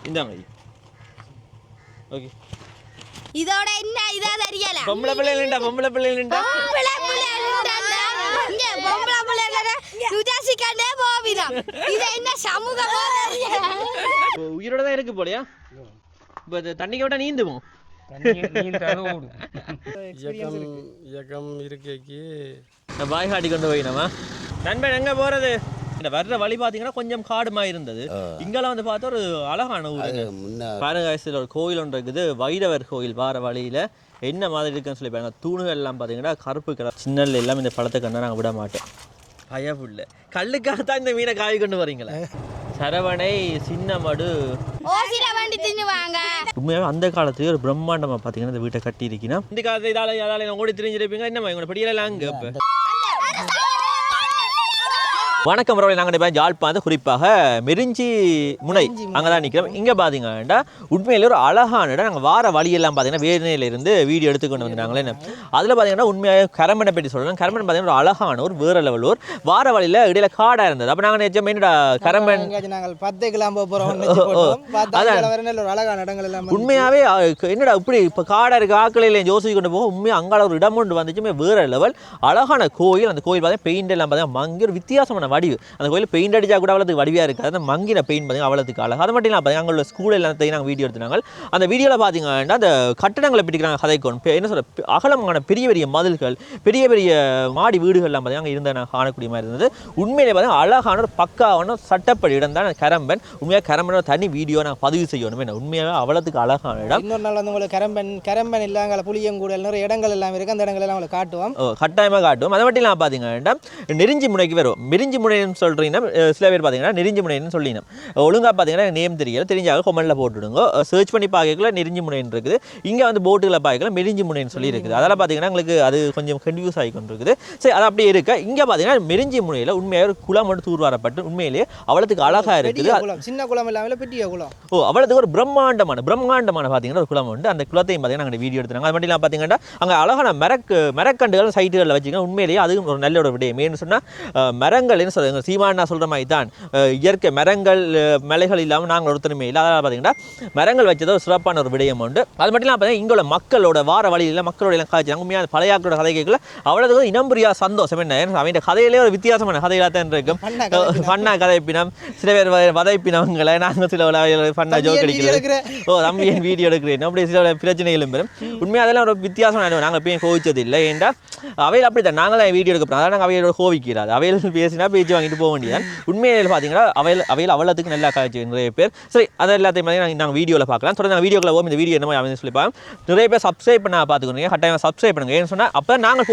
இந்தாங்க ஓகே இதோட என்ன இதா தெரியல பொம்பளை பிள்ளைலண்டா பொம்பளை பிள்ளைலண்டா இங்க பொம்பளை பிள்ளைலடா யுஜாசிகண்டே போவிதான் இது என்ன சமூக உயிரோட தான் இருக்கு போலையா இப்போ தண்ணிக்கு விட்டா நீந்துவோம் இயக்கம் இருக்கேக்கு பாய் காட்டி கொண்டு போய் நம்ம நண்பன் எங்க போறது இந்த வர்ற வழி பார்த்தீங்கன்னா கொஞ்சம் காடுமா இருந்தது இங்கெல்லாம் வந்து பார்த்தா ஒரு அழகான ஊர் பாரகாயத்தில் ஒரு கோயில் ஒன்று இருக்குது வைரவர் கோயில் வார வழியில என்ன மாதிரி இருக்குன்னு சொல்லி பாருங்க தூணுகள் எல்லாம் பார்த்தீங்கன்னா கருப்பு கலர் சின்னல் எல்லாம் இந்த பழத்தை கண்டா நாங்கள் விட மாட்டோம் பயப்புள்ள கல்லுக்காகத்தான் இந்த மீனை காய் கொண்டு வரீங்களா சரவணை சின்ன மடு உண்மையாகவே அந்த காலத்துலேயே ஒரு பிரம்மாண்டமாக பார்த்தீங்கன்னா இந்த வீட்டை கட்டி இருக்கீங்கன்னா இந்த காலத்தில் இதால ஓடி தெரிஞ்சிருப்பீங்க என்னம்மா இவங்க படியலாம் அங்கே இப்போ வணக்கம் ரவலை நாங்கள் இப்போ யாழ்ப்பாணம் குறிப்பாக மெரிஞ்சி முனை அங்கே தான் நிற்கிறோம் இங்கே பார்த்தீங்கன்னா உண்மையிலே ஒரு அழகான இடம் நாங்கள் வார வழியெல்லாம் பார்த்தீங்கன்னா வேறுநிலையிலிருந்து வீடியோ எடுத்துக்கொண்டு வந்துட்டாங்களே அதில் பார்த்தீங்கன்னா உண்மையாக கரம்பனை பற்றி சொல்லணும் கரம்பன் பார்த்தீங்கன்னா ஒரு அழகான ஒரு வேற லெவல் ஒரு வார வழியில் இடையில காடாக இருந்தது அப்போ நாங்கள் நினைச்சோம் என்னடா கரம்பன் நாங்கள் 10 கிலோ போகிறோம் உண்மையாகவே என்னடா இப்படி இப்போ காடாக இருக்குது ஆக்களில் யோசிச்சு கொண்டு போக உண்மையாக அங்கால ஒரு இடம் ஒன்று வந்துச்சுமே வேற லெவல் அழகான கோயில் அந்த கோயில் பார்த்தீங்கன்னா பெயிண்ட் எல்லாம் பார்த்தீங்கன்னா மங்கி ஒரு வித்தியாசமான வடிவு அந்த கோயில் பெயிண்ட் அடிச்சா கூட அவ்வளோத்துக்கு வடிவாக இருக்குது அந்த மங்கின பெயிண்ட் பார்த்தீங்கன்னா அவ்வளோத்துக்கு அழகு அது மட்டும் இல்லாமல் பார்த்தீங்கன்னா அங்கே ஸ்கூல் எல்லாத்தையும் நாங்கள் வீடியோ எடுத்துனாங்க அந்த வீடியோவில் பார்த்தீங்கன்னா அந்த கட்டடங்களை பிடிக்கிறாங்க கதைக்கோன் என்ன சொல்ற அகலமான பெரிய பெரிய மதில்கள் பெரிய பெரிய மாடி வீடுகள்லாம் பார்த்தீங்கன்னா அங்கே இருந்த நான் காணக்கூடிய மாதிரி இருந்தது உண்மையிலே பார்த்தீங்கன்னா அழகான ஒரு பக்காவான சட்டப்படி இடம் தான் கரம்பன் உண்மையாக கரம்பன் தனி வீடியோ நாங்கள் பதிவு செய்யணும் என்ன உண்மையாகவே அவ்வளோத்துக்கு அழகான இடம் இன்னொரு நாள் வந்து உங்களுக்கு கரம்பன் இல்லை அங்கே புளியங்கூடல் நிறைய இடங்கள் எல்லாம் இருக்குது அந்த இடங்கள் எல்லாம் உங்களுக்கு காட்டுவோம் கட்டாயமாக காட்டுவோம் அதை மட்டும் இல்லாமல் பார்த்தீங்கன்னா நெருஞ்சி முனைக்கு வரும் நெருஞ்சி முனைன்னு சொல்கிறீங்கன்னா சில பேர் பார்த்தீங்கன்னா நெருஞ்சி முனைன்னு சொல்லினோம் ஒழுங்காக பார்த்தீங்கன்னா நேம் தெரியல தெரிஞ்சாக கொமெண்ட்டில் போட்டுவிடுங்க சர்ச் பண்ணி பார்க்கல நெருஞ்சி முனைன்னு இருக்குது இங்கே வந்து போட்டுகளை பார்க்கல மெரிஞ்சி முனைன்னு சொல்லி இருக்குது அதெல்லாம் பார்த்தீங்கன்னா உங்களுக்கு அது கொஞ்சம் கன்ஃபியூஸ் ஆகி கொண்டு இருக்குது சரி அது அப்படியே இருக்கு இங்கே பார்த்தீங்கன்னா மெரிஞ்சி முனையில் உண்மையாக ஒரு குளம் மட்டும் தூர்வாரப்பட்டு உண்மையிலேயே அவ்வளோத்துக்கு அழகாக இருக்குது சின்ன குளம் இல்லாமல் பெரிய குளம் அவ்வளோத்துக்கு ஒரு பிரம்மாண்டமான பார்த்தீங்கன்னா ஒரு குளம் உண்டு அந்த குளத்தையும் பார்த்தீங்கன்னா நாங்கள் வீடியோ எடுத்துனாங்க அது மட்டும் இல்லாமல் பார்த்தீங்கன்னா அங்கே அழகான மரக்கண்டுகள் சைட்டுகளில் வச்சுக்கோங்க உண்மையிலேயே அதுவும் ஒரு நல்ல ஒரு விடயம் ஏன்னு சொன்னால் மரங்கள் என்ன சொல்லுங்க சீமானா சொல்கிற மாதிரி தான் இயற்கை மரங்கள் மலைகள் இல்லாமல் நாங்கள் ஒருத்தருமே இல்லை அதனால் பார்த்தீங்கன்னா மரங்கள் வச்சது ஒரு சிறப்பான ஒரு விடயம் உண்டு அது மட்டும் இல்லாமல் பார்த்தீங்கன்னா இங்கே மக்களோட வார வழியில் மக்களோட எல்லாம் காய்ச்சி உண்மையான பழையாக்களோட கதை கேட்கல அவ்வளோதுக்கு இனம் புரியா சந்தோஷம் என்ன அவன் கதையிலே ஒரு வித்தியாசமான கதைகளாக தான் இருக்கும் ஃபன்னா கதைப்பினம் சில பேர் வதைப்பினவங்களை நாங்கள் சில ஃபன்னா ஜோக் அடிக்கிறது தம்பியின் வீடியோ எடுக்கிறேன் அப்படி சில பிரச்சனைகளும் பெறும் உண்மையாக அதெல்லாம் ஒரு வித்தியாசமான நாங்கள் எப்பயும் கோவிச்சது இல்லை ஏன்டா அவையில் அப்படி தான் நாங்களும் வீடியோ எடுக்கிறோம் அதான் நாங்கள் அவையோட கோவிக்கிறாது அவையில் பேசினா பேச்சு வாங்கிட்டு போக வேண்டியது உண்மையில் பார்த்தீங்கன்னா அவையில் அவ்வளோத்துக்கு நல்லா காய்ச்சி நிறைய பேர் சரி அதை எல்லாத்தையும் பார்த்தீங்கன்னா நாங்கள் வீடியோவில் பார்க்கலாம் தொடர்ந்து நாங்கள் வீடியோவில் போகும் இந்த வீடியோ என்ன மாதிரி சொல்லிப்போம் நிறைய பேர் சப்ஸ்கிரைப் பண்ண பார்த்துக்கோங்க கட்டாயம் சப்ஸ்கிரைப் பண்ணுங்க ஏன்னு சொன்னால் அப்போ நாங்கள்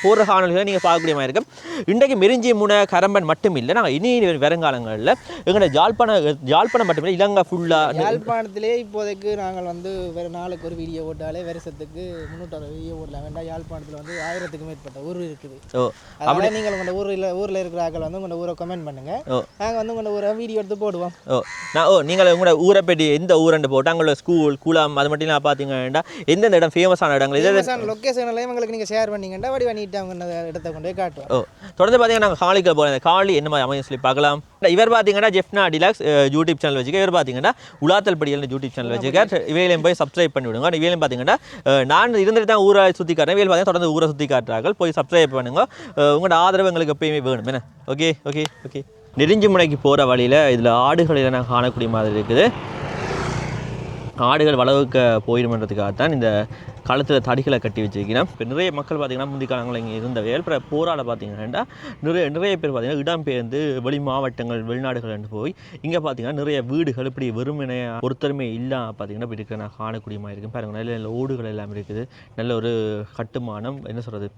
போடுற காணொலிகளை நீங்கள் பார்க்கக்கூடிய மாதிரி இருக்கும் இன்றைக்கு மெரிஞ்சி முனை கரம்பன் மட்டும் இல்லை நாங்கள் இனி வருங்காலங்களில் எங்களோட யாழ்ப்பாணம் மட்டும் இல்லை இலங்கை ஃபுல்லாக யாழ்ப்பாணத்திலே இப்போதைக்கு நாங்கள் வந்து வேறு நாளுக்கு ஒரு வீடியோ போட்டாலே வருஷத்துக்கு 300 வீடியோ போடலாம் வேண்டாம் யாழ்ப்பாணத்தில் வந்து 1000க்கு மேற்பட்ட ஊர் இருக்குது அப்படி நீங்கள் உங்கள் ஊரில் இருக்கிற ஆக்கள் வந்து உங்கள் ஊரை கமெண்ட் பண்ணுங்க நாங்கள் வந்து உங்கள் ஊரை வீடியோ எடுத்து போடுவோம் நீங்கள் உங்களோட ஊரை பற்றி எந்த ஊரண்டு போட்டு அங்களோட ஸ்கூல் குளம் அது மட்டும் இல்லாமல் பார்த்தீங்கன்னா எந்தெந்த இடம் ஃபேமஸான இடங்கள் ஃபேமஸான லொக்கேஷன்லையும் உங்களுக்கு நீங்கள் ஷேர் பண்ணிங்கன்னா வடி பண்ணிட்டு அவங்க இடத்த கொண்டு போய் காட்டுவோம் தொடர்ந்து பார்த்தீங்கன்னா நாங்கள் காலிக்கு போகிறோம் காலி என்ன மாதிரி அமையும் சொல்லி பார்க்கலாம் இவர் பார்த்தீங்கன்னா ஜெஃப்னா டிலாக்ஸ் யூடியூப் சேனல் வச்சுக்க இவர் பார்த்தீங்கன்னா உலாத்தல் படியல் யூடியூப் சேனல் வச்சுக்க இவையிலையும் போய் சப்ஸ்கிரைப் பண்ணி விடுங்க இவையிலையும் பார்த்தீங்கன்னா நான் இருந்துட்டு தான் ஊரை சுற்றி காட்டுறேன் இவையில் பார்த்தீங்கன்னா தொடர்ந்து ஊரை சுற்றி காட்டுறார்கள் போய் சப்ஸ்கிரைப் பண்ணுங்க உங்களோட ஆதரவு எங்களுக்கு எப்பயுமே வேணும் என்ன ஓகே ஓகே ஓகே நெருஞ்சி முனைக்கு போகிற வழியில் இதில் ஆடுகளில் நாங்கள் காணக்கூடிய மாதிரி இருக்குது ஆடுகள் வளவுக்க போயிடுமன்றதுக்காகத்தான் இந்த காலத்தில் தடிகளை கட்டி வச்சுருக்கிறேன் இப்போ நிறைய மக்கள் பார்த்திங்கன்னா முந்தைய காலங்களில் இங்கே இருந்தவை அப்புறம் போராட பார்த்திங்கன்னா நிறைய பேர் பார்த்திங்கன்னா இடம்பெயர்ந்து வெளி மாவட்டங்கள் வெளிநாடுகள் போய் இங்கே பார்த்திங்கன்னா நிறைய வீடுகள் இப்படி வெறுமனே ஒருத்தருமே இல்லாமல் பார்த்திங்கன்னா இப்படி இருக்க நான் காணக்கூடிய மாதிரி இருக்கும் பாருங்கள் நல்ல நல்ல ஓடுகள் எல்லாம் இருக்குது நல்ல ஒரு கட்டுமானம் என்ன சொல்கிறது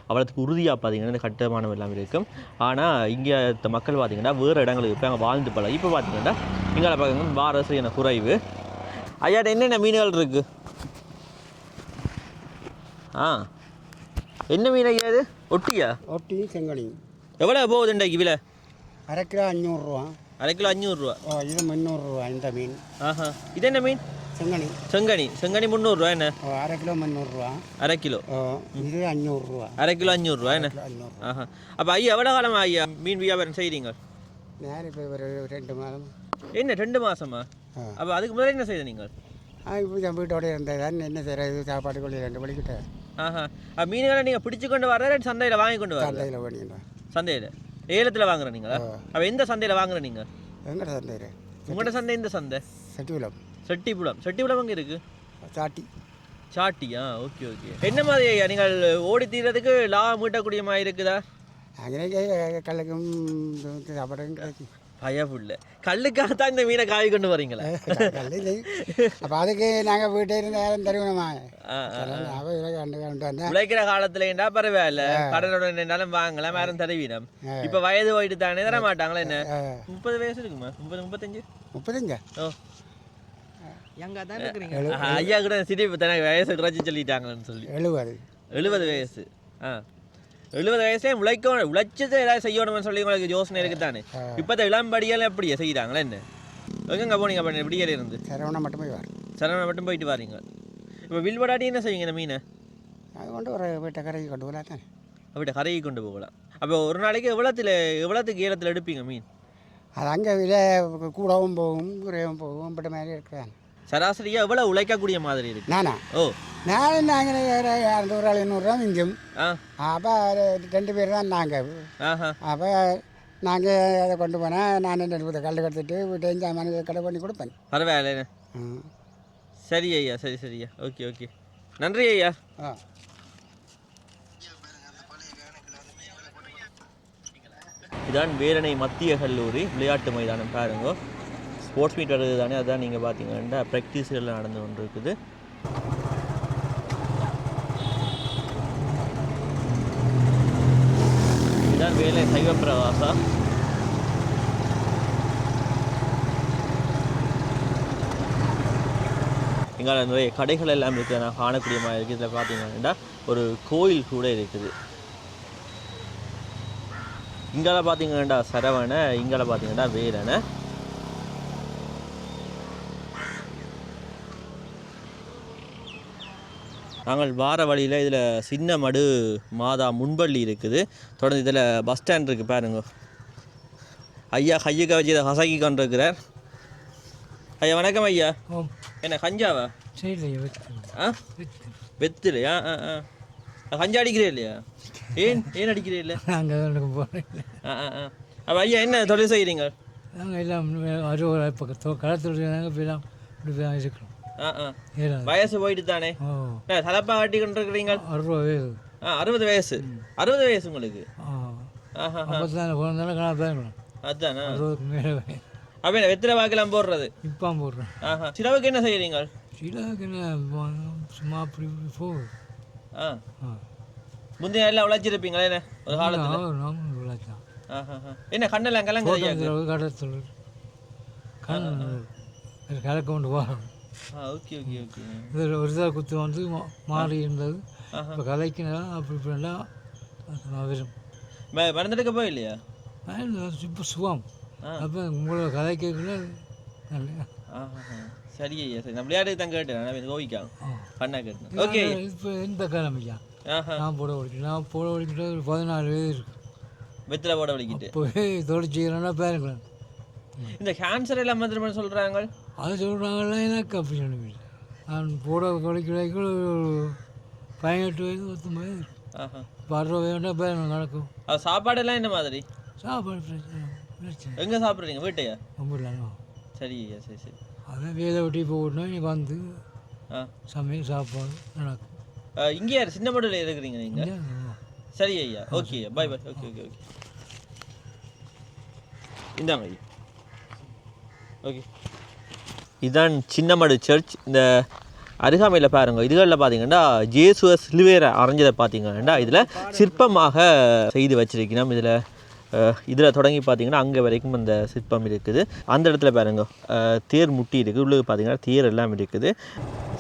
அவ்வளோத்துக்கு உறுதியாக பார்த்திங்கன்னா இந்த கட்டுமானம் எல்லாம் இருக்கும் ஆனால் இங்கே மக்கள் பார்த்திங்கன்னா வேறு இடங்களுக்கு இப்போ அங்கே வாழ்ந்து போகலாம் இப்போ பார்த்திங்கன்னா இங்கே பார்த்திங்கன்னா வாரசு குறைவு ஐயாட்ட என்னென்ன மீன்கள் இருக்குது என்ன மீன் ஐயா இது ஒட்டியா ஒட்டி செங்கனி எவ்வளோ போகுது இன்றைக்கு விலை அரை கிலோ 500 கிலோ 500 இது 300 இந்த மீன் இது என்ன மீன் செங்கனி 300 என்ன அரை கிலோ 300 அரை கிலோ இது 500 அரை கிலோ 500 என்ன அப்போ ஐயா எவ்வளோ காலமா ஐயா மீன் வியாபாரம் செய்கிறீங்க நேரம் இப்போ ஒரு 2 மாதம் என்ன 2 மாதமா அப்போ அதுக்கு முதல்ல என்ன செய்த நீங்கள்? இப்போ என் வீட்டோட இருந்ததான் என்ன செய்கிறது சாப்பாட்டுக்குள்ளே 2 மணிக்கிட்ட. ஆஹா. மீன்களை நீங்கள் பிடிச்சி கொண்டு வர சந்தையில் வாங்கி கொண்டு வர? சந்தையில் வேணிங்களா? சந்தையில் ஏலத்தில் வாங்குறேன் நீங்களா? அப்போ எந்த சந்தையில் வாங்குறேன் நீங்கள்? எங்கட சந்தையில்? உங்களோட சந்தை இந்த சந்தை செட்டிகுளம். செட்டிப்புலம் அங்கே இருக்குது. சாட்டியா? ஓகே. என்ன மாதிரி ஐயா நீங்கள் ஓடி தீர்றதுக்கு லாபம் மீட்டக்கூடிய மாதிரி இருக்குதா? അങ്ങനെ കള്ളുക്കും சாப்பாடும் கிடைக்கும். பயப்புள்ள கல்லுக்காகத்தான் இந்த மீனை காய் கொண்டு வரீங்களா? கல்லில் அப்போ அதுக்கு நாங்கள் வீட்டை இருந்து யாரும் தருவணுமா? கண்டு உழைக்கிற காலத்துல ஏண்டா பரவாயில்ல, கடனோட நின்றாலும் வாங்கலாம், யாரும் தருவீனம். இப்போ வயது போயிட்டு தானே தர மாட்டாங்களா? என்ன 30 வயசு இருக்குமா? 30 35? ஓ எங்கே தான் இருக்கிறீங்க? ஐயா கூட சிரிப்பு தானே வயசு குறைச்சி சொல்லிட்டாங்கன்னு சொல்லி. 70 வயசு. 70 வயசுலேயே உழைச்சதை ஏதாவது செய்யணும்னு சொல்லி உங்களுக்கு யோசனை இருக்குது தானே. இப்போ இந்த இளம்படியெல்லாம் எப்படியா செய்கிறாங்களா? என்ன எங்கெங்கே போனீங்க? அப்போ விடியல இருந்து சரவணா மட்டும் போய் வர சரவணா மட்டும் போயிட்டு வாரீங்க. இப்போ வில்படாட்டி என்ன செய்வீங்க இந்த மீனை? அது கொண்டு ஒரு வீட்டை கரைக்கு கொண்டு போகலாம் தானே. வீட்டை கரைக்கு கொண்டு போகலாம். அப்போ ஒரு நாளைக்கு எவ்வளோத்துக்கு ஏலத்தில் எடுப்பீங்க மீன்? அது அங்கே விலை கூடவும் போகும் குறையவும் போகும் இப்படி மாதிரி இருக்கிறான். சராசரியாக எவ்வளோ உழைக்கக்கூடிய மாதிரி இருக்கு? நானா? ஓ நான் நாங்கள் 200 200 மிஞ்சும். அப்போ 2 பேர் தான் நாங்கள். அப்போ நாங்கள் அதை கொண்டு போனால் நான் 2 கல் கற்றுட்டு வீட்டையும் சாமான கடை பண்ணி கொடுப்பேன். பரவாயில்ல. சரி ஐயா, சரியா. ஓகே. நன்றி ஐயா. இதான் வேலணை மத்திய கல்லூரி விளையாட்டு மைதானம் பாருங்க. ஸ்போர்ட்ஸ் மீட் வருது தானே, அதுதான் நீங்கள் பார்த்தீங்கன்னா ப்ராக்டிஸ்கள் நடந்து கொண்டு இருக்குது. இதுதான் வேலை சைவப்பிரகாசா. இங்கே நிறைய கடைகள் எல்லாம் இருக்குது, நான் காணக்கூடிய மாதிரி இருக்குது. இதில் பார்த்தீங்கன்னா ஒரு கோயில் கூட இருக்குது. இங்கால பார்த்தீங்கன்னா சரவணை, இங்கால பார்த்தீங்கன்னா வேலனை. நாங்கள் வார வழியில் இதில் சின்ன மடு மாதா முன்பள்ளி இருக்குது. தொடர்ந்து இதில் பஸ் ஸ்டாண்ட் இருக்குது பாருங்க. ஐயா கையுக்க வச்சு இதை கசக்கி கொண்டிருக்கிறார். ஐயா வணக்கம் ஐயா. என்ன கஞ்சாவா? வெத்திலையா? கஞ்சா அடிக்கிறே இல்லையா? ஏன் அடிக்கிறே இல்லை? அப்போ ஐயா என்ன தொழில் செய்கிறீங்க? நாங்கள் எல்லாம் களத்தில் இருக்கிறோம். வயசு போயிட்டு தானே தலப்பா கட்டி கொண்டு இருக்கிறீங்க? 60 வயசு. 60 வயசு. 60 வயசு உங்களுக்கு? அதுதானா? அப்போ என்ன வெத்தில வாக்கெல்லாம் போடுறது? இப்போ போடுறேன். சிலவுக்கு என்ன செய்கிறீங்க? சிலவுக்கு என்ன சும்மா அப்படி போகுது. முந்தைய எல்லாம் உழைச்சிருப்பீங்களா என்ன ஒரு காலத்தில்? என்ன கண்ணெல்லாம் கலங்குது? கடத்தல் கலக்க கொண்டு போகிறோம். ஓகே. இது ஒரு இதாக குத்து வந்து மாறி இருந்தது. இப்போ கலைக்குனா அப்படி இப்படிலாம் வரும். மறந்துடுக்க போயில்லையா? இப்போ சுகம். அப்போ உங்களோட கலைக்குள்ள சரி ஐயா, சரி. நான் விளையாட்டுக்கு தான் கேட்டேன், கோவிக்காங்க பண்ணா கேட்டேன். ஓகே. இப்போ எந்த காலம் ஐயா? நான் போட ஒழிக்கிட்டு ஒரு 14 வயது இருக்கு. வெத்தில போட ஒழிக்கிட்டு போய் தொழில் செய்யணும்னா பாருங்களேன். இந்த கேன்சர் எல்லாம் வந்து சொல்கிறாங்க. அது சொல்கிறாங்களா? எனக்கு அப்படி ஒன்றும் இல்லை. நான் போட ஒழிக்கிறதுக்கு ஒரு 18 வயது 19 வயது இருக்கு. இப்போ 60 வயதுனா பாருங்க நடக்கும். அது சாப்பாடெல்லாம் என்ன மாதிரி? சாப்பாடு பிரச்சனை. எங்கே சாப்பிட்றீங்க? வீட்டையா? ரொம்ப சரி ஐயா, சரி. அதான் வேலை ஒட்டி போகணும். இன்னைக்கு வந்து சமையல் சாப்பாடு நடக்கும். இங்கே யார் சின்ன மடுவில் இருக்கிறீங்க நீங்கள்? சரி ஐயா, ஓகே ஐயா, பாய். ஓகே. இந்தாங்க ஐயா. ஓகே. இதுதான் சின்னமடு சர்ச். இந்த அருகாமையில் பாருங்க, இதுகளில் பார்த்தீங்கன்னா ஜேசுவ சிலுவேரை அரைஞ்சதை பார்த்தீங்கன்னா இதில் சிற்பமாக செய்து வச்சிருக்கணும். இதில் தொடங்கி பார்த்தீங்கன்னா அங்கே வரைக்கும் அந்த சிற்பம் இருக்குது. அந்த இடத்துல பாருங்க தேர் முட்டி இருக்குது. உள்ளே பார்த்தீங்கன்னா தேர் எல்லாம் இருக்குது.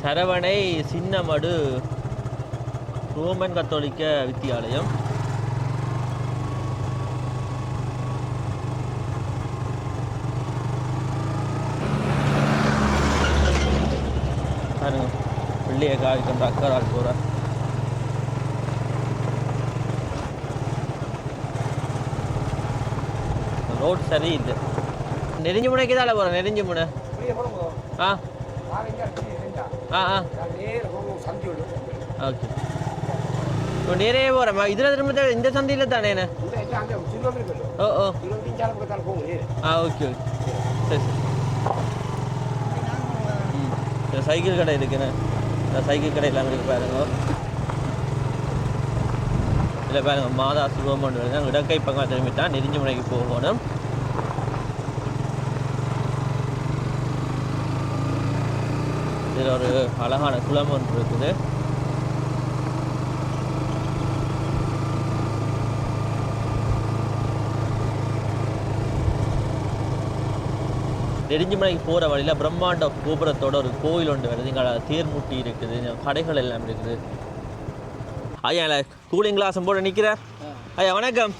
சரவணை சின்னமடு ரோமன் கத்தோலிக்க வித்தியாலயம். பாருங்க வெள்ளைய காய் கொண்ட அக்கறால் போகிற ரோட் சரி இல்லை. நெறிஞ்சு முனைக்கு தான் போகிறேன். நெறிஞ்சு முனை ஆ ஆ ஆ ஓகே இப்போ நேரே போகிறேன் இதில் திரும்ப இந்த சந்தையில் தானே என்ன ஓ ஓ ஆ ஓகே ஓகே சரி சரி சைக்கிள் கடை இருக்குண்ணே சைக்கிள் கடை எல்லாம் இருக்கு பாருங்க இல்லை பாருங்க மாதா சுலபம் வருது இடக்கை பக்கம் திரும்பிட்டான் நெறிஞ்சு முனைக்கு போகணும் இதில் ஒரு அழகான குளம் ஒன்று இருக்குது நெடுஞ்சிமலைக்கு போகிற வழியில் பிரம்மாண்ட கோபுரத்தோட ஒரு கோயில் ஒன்று வருது இங்கே தேர்முட்டி இருக்குது கடைகள் எல்லாம் இருக்குது ஐயா இல்லை கூலிங் கிளாஸும் போட நிற்கிறார் ஐயா வணக்கம்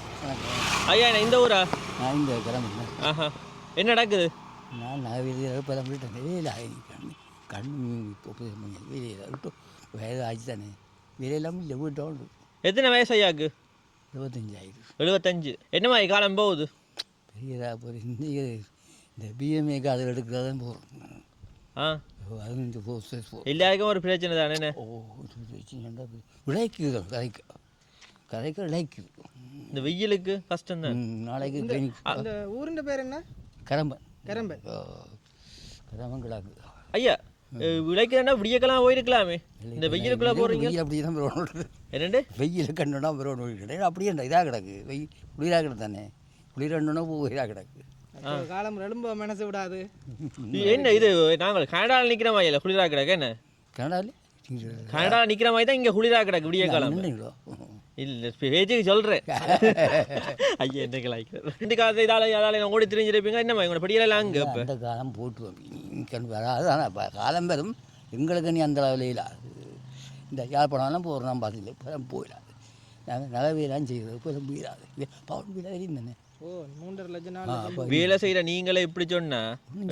ஐயா என்ன இந்த ஊரா நான் இந்த கிளம்புங்க ஆஹா என்ன நடக்குது நான் வெளியில் இப்போதான் விட்டேன் வெளியில் கண்ணு வெளியில் விட்டு வயது ஆச்சு தானே வெளியெல்லாம் இல்லை வீட்டோண்டு எத்தனை வயசு ஐயாக்கு 75 என்ன மாதிரி காலம் போகுது பெரியதாக போகுது இந்த பிஎம்ஏ காது எடுக்கிறதான் போகிறோம் ஆ அது இந்த எல்லாருக்கும் ஒரு பிரச்சனை தானே ஓ விளைக்குது கதைக்கு விளைக்குது இந்த வெயிலுக்கு கஷ்டம் தான் நாளைக்கு அந்த ஊரின் பேர் என்ன கரம்பன் கரம்பன் கரம்பன் கிடாக்கு ஐயா விளைக்குதுன்னா விடியக்கெல்லாம் போயிருக்கலாமே இந்த வெயிலுக்குள்ளே போகிறீங்க அப்படி தான் வரணும் என்னண்டு வெயில் கண்டுனா வரணும் கிடையாது அப்படியே இதாக கிடக்கு வெயில் குளிராக கிடக்கு தானே குளிரண்டுனா இதாக கிடக்கு காலம் ரொம்ப மனசு விடாது என்ன இது நாங்கள் கனடாவில் நிற்கிற மாதிரி இல்லை குளிராக கிடக்கு என்ன கனடாவில் நிற்கிற மாதிரி தான் இங்கே குளிராக கிடக்கு விடிய காலம் இல்லை பேச்சுக்கு சொல்கிறேன் ஐயா என்ன கலாய்க்கிறேன் இந்த காலத்தை இதால் ஓடி தெரிஞ்சிருப்பீங்க என்னம்மா எங்களோட படியெல்லாம் அங்கே இப்போ அந்த காலம் போட்டு வராது ஆனால் காலம் பெறும் எங்களுக்கு நீ அந்த அளவில் இந்த யாழ்ப்பாணம்லாம் போகிறோம் நான் பார்த்துல இப்போ போயிடாது நாங்கள் நகைவேலாம் செய்கிறது இப்போ போயிடாது பவுன் வீடாக தானே ஓ 3.5 லட்சம் வேலை செய்கிற நீங்களே இப்படி சொன்னா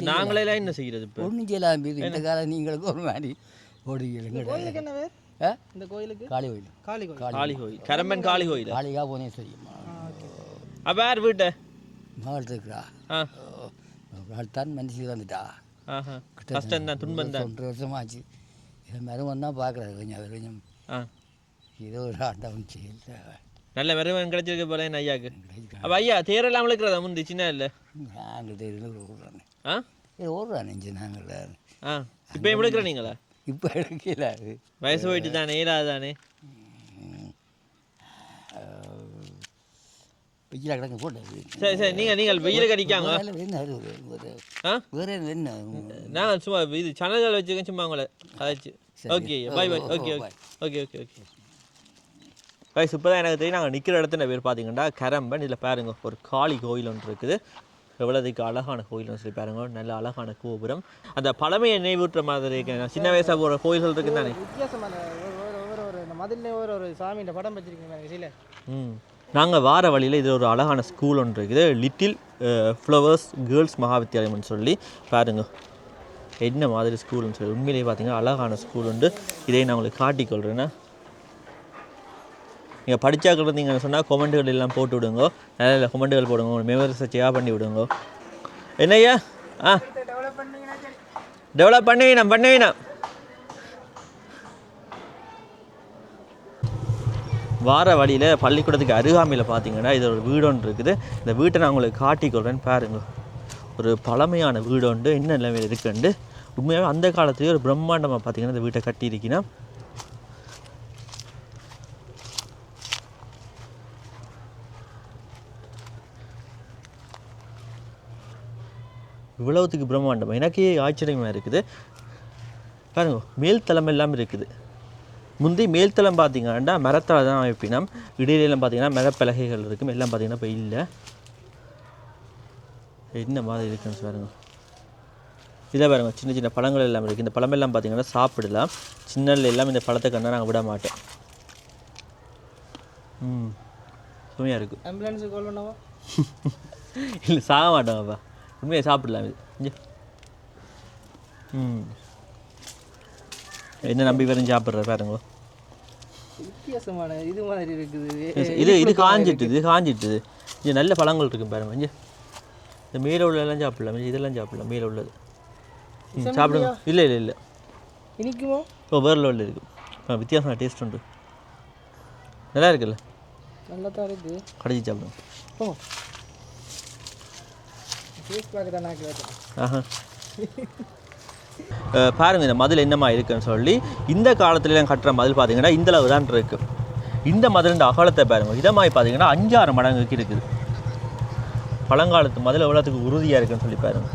நாங்களே எல்லாம் என்ன செய்கிறது இப்போ ஒன்றும் செய்யலாம் இந்த காலம் நீங்களுக்கு ஒரு மாதிரி ஓடுகிறீங்க கோயிலுக்கு என்ன பேர் இந்த கோயிலுக்கு காளி கோயில் காளி கோயில் காளி கோயில் கரம்பன் காளி கோயில் காளியாக போனே தெரியுமா அப்போ யார் வீட்டை மகள் இருக்கிறா தான் மனுஷி வந்துட்டா ஆஹா கஷ்டம் தான் துன்பம் தான் 1 வருஷமாச்சு இதை மருமன் தான் பார்க்குறாரு கொஞ்சம் ஏதோ ஒரு ஆண்டவன் செய்யல நல்ல மருமகன் கிடைச்சிருக்கு போல என் ஐயாவுக்கு அப்போ ஐயா தேரெல்லாம் இருக்கிறதா முந்தி சின்ன இல்லை நாங்கள் தேர்ந்து ஓடுறானே ஆ இது ஓடுறானே நாங்கள் ஆ இப்போ எடுக்கிற நீங்களா இப்போ எடுக்கல வயசு போயிட்டு தானே ஏறாது தானே வெயிலாக கிடங்க போட்டது சரி சரி நீங்கள் வெயிலுக்கு அடிக்காங்க வேறு என்ன நாங்கள் சும்மா இது சேனல்கள் வச்சுக்கோங்க சும்மா உங்களை கதைச்சு okay bye bye okay okay okay okay okay bye இப்போ தான் எனக்கு தெரியும் நாங்கள் நிற்கிற இடத்துல பேர் பார்த்தீங்கன்னா கரம்பன் இதில் பாருங்க ஒரு காளி கோயில் ஒன்று இருக்குது எவ்வளோதுக்கு அழகான கோயில்னு சொல்லி பாருங்க நல்ல அழகான கோபுரம் அந்த பழமையை நினைவூட்டுற மாதிரி இருக்கு சின்ன வயசாக போகிற கோயில்கள் இருக்குது தானே வித்தியாசமான ஒரு மதிலே ஒரு சாமியோட படம் வச்சிருக்கீங்க சில நாங்கள் வார வழியில் இதில் ஒரு அழகான ஸ்கூல் ஒன்று இருக்குது லிட்டில் ஃப்ளவர்ஸ் கேர்ள்ஸ் மகாவித்யாலயம்னு சொல்லி பாருங்க என்ன மாதிரி ஸ்கூல்னு சொல்லி உண்மையிலேயே பார்த்தீங்கன்னா அழகான ஸ்கூல் உண்டு இதை நான் உங்களுக்கு காட்டிக்கொள்கிறேன்னா நீங்கள் படித்தாக்கள் இருந்தீங்கன்னு சொன்னால் கொமெண்ட்டுகள் எல்லாம் போட்டு விடுங்க நல்ல கொமெண்ட்டுகள் போடுங்க உங்களுக்கு மெமரிஸை ஷேர் பண்ணி விடுங்க என்னய்யா டெவலப் பண்ணுவீனா வார வழியில் பள்ளிக்கூடத்துக்கு அருகாமையில் பார்த்தீங்கன்னா இது ஒரு வீடு ஒன்று இருக்குது இந்த வீட்டை நான் உங்களுக்கு காட்டிக்கொள்கிறேன்னு பாருங்க ஒரு பழமையான வீடு ஒன்று என்ன நிலைமையில் இருக்குண்டு உண்மையாக அந்த காலத்துலேயே ஒரு பிரம்மாண்டமாக பார்த்தீங்கன்னா இந்த வீட்டை கட்டியிருக்கீங்கன்னா இவ்வளவுத்துக்கு பிரம்மாண்டம் எனக்கே ஆச்சரியமாக இருக்குது பாருங்க மேல்தளம் எல்லாம் இருக்குது முந்தி மேல்தளம் பார்த்தீங்கன்னா மரத்தால் தான் அமைப்பினம் இடையிலாம் பார்த்தீங்கன்னா மரப்பலகைகள் இருக்கும் எல்லாம் பார்த்தீங்கன்னா இப்போ இல்லை என்ன மாதிரி இருக்குன்னு பாருங்க இதை பாருங்க சின்ன சின்ன பழங்கள் எல்லாம் இருக்குது இந்த பழமெல்லாம் பார்த்தீங்கன்னா சாப்பிடலாம் சின்னல் எல்லாம் இந்த பழத்தை கண்டா நாங்கள் விட மாட்டோம் சுமையாக இருக்கும் ஆம்புலன்ஸு கால் பண்ணவா இல்லை சாக மாட்டோங்கப்பா உண்மையாக சாப்பிடலாம் இது என்ன நம்பி வரையும் சாப்பிட்ற பாருங்க வித்தியாசமான இது மாதிரி இருக்குது இது காஞ்சிட்டுது இது நல்ல பழங்கள் இருக்கும் பாருங்க இந்த மேலே உள்ளதெல்லாம் சாப்பிடலாம் இதெல்லாம் சாப்பிடலாம் மேலே உள்ளது சாப்பிடுங்க. இல்லை இல்லை இல்லை இனிக்குமோ? ஓ வேறு லெவலில் இருக்குது. வித்தியாசமான டேஸ்ட் உண்டு. நல்லா இருக்குல்ல? நல்லா தான் இருக்குது. கடைச்சி சாப்பிடுங்க. ஓ டேஸ்ட் பார்க்க தான் நான் கேட்டேன். ஆஹா பாருங்கள் இந்த மதில் என்னமா இருக்குன்னு சொல்லி. இந்த காலத்துலலாம் கட்டுற மதில் பார்த்தீங்கன்னா இந்த அளவு தான் இருக்குது. இந்த மதில் அகலத்தை பாருங்கள். இதை மாதிரி பார்த்தீங்கன்னா 5-6 மடங்குக்கு இருக்குது. பழங்காலத்து மதில் எவ்வளோத்துக்கு உறுதியாக இருக்குன்னு சொல்லி பாருங்கள்.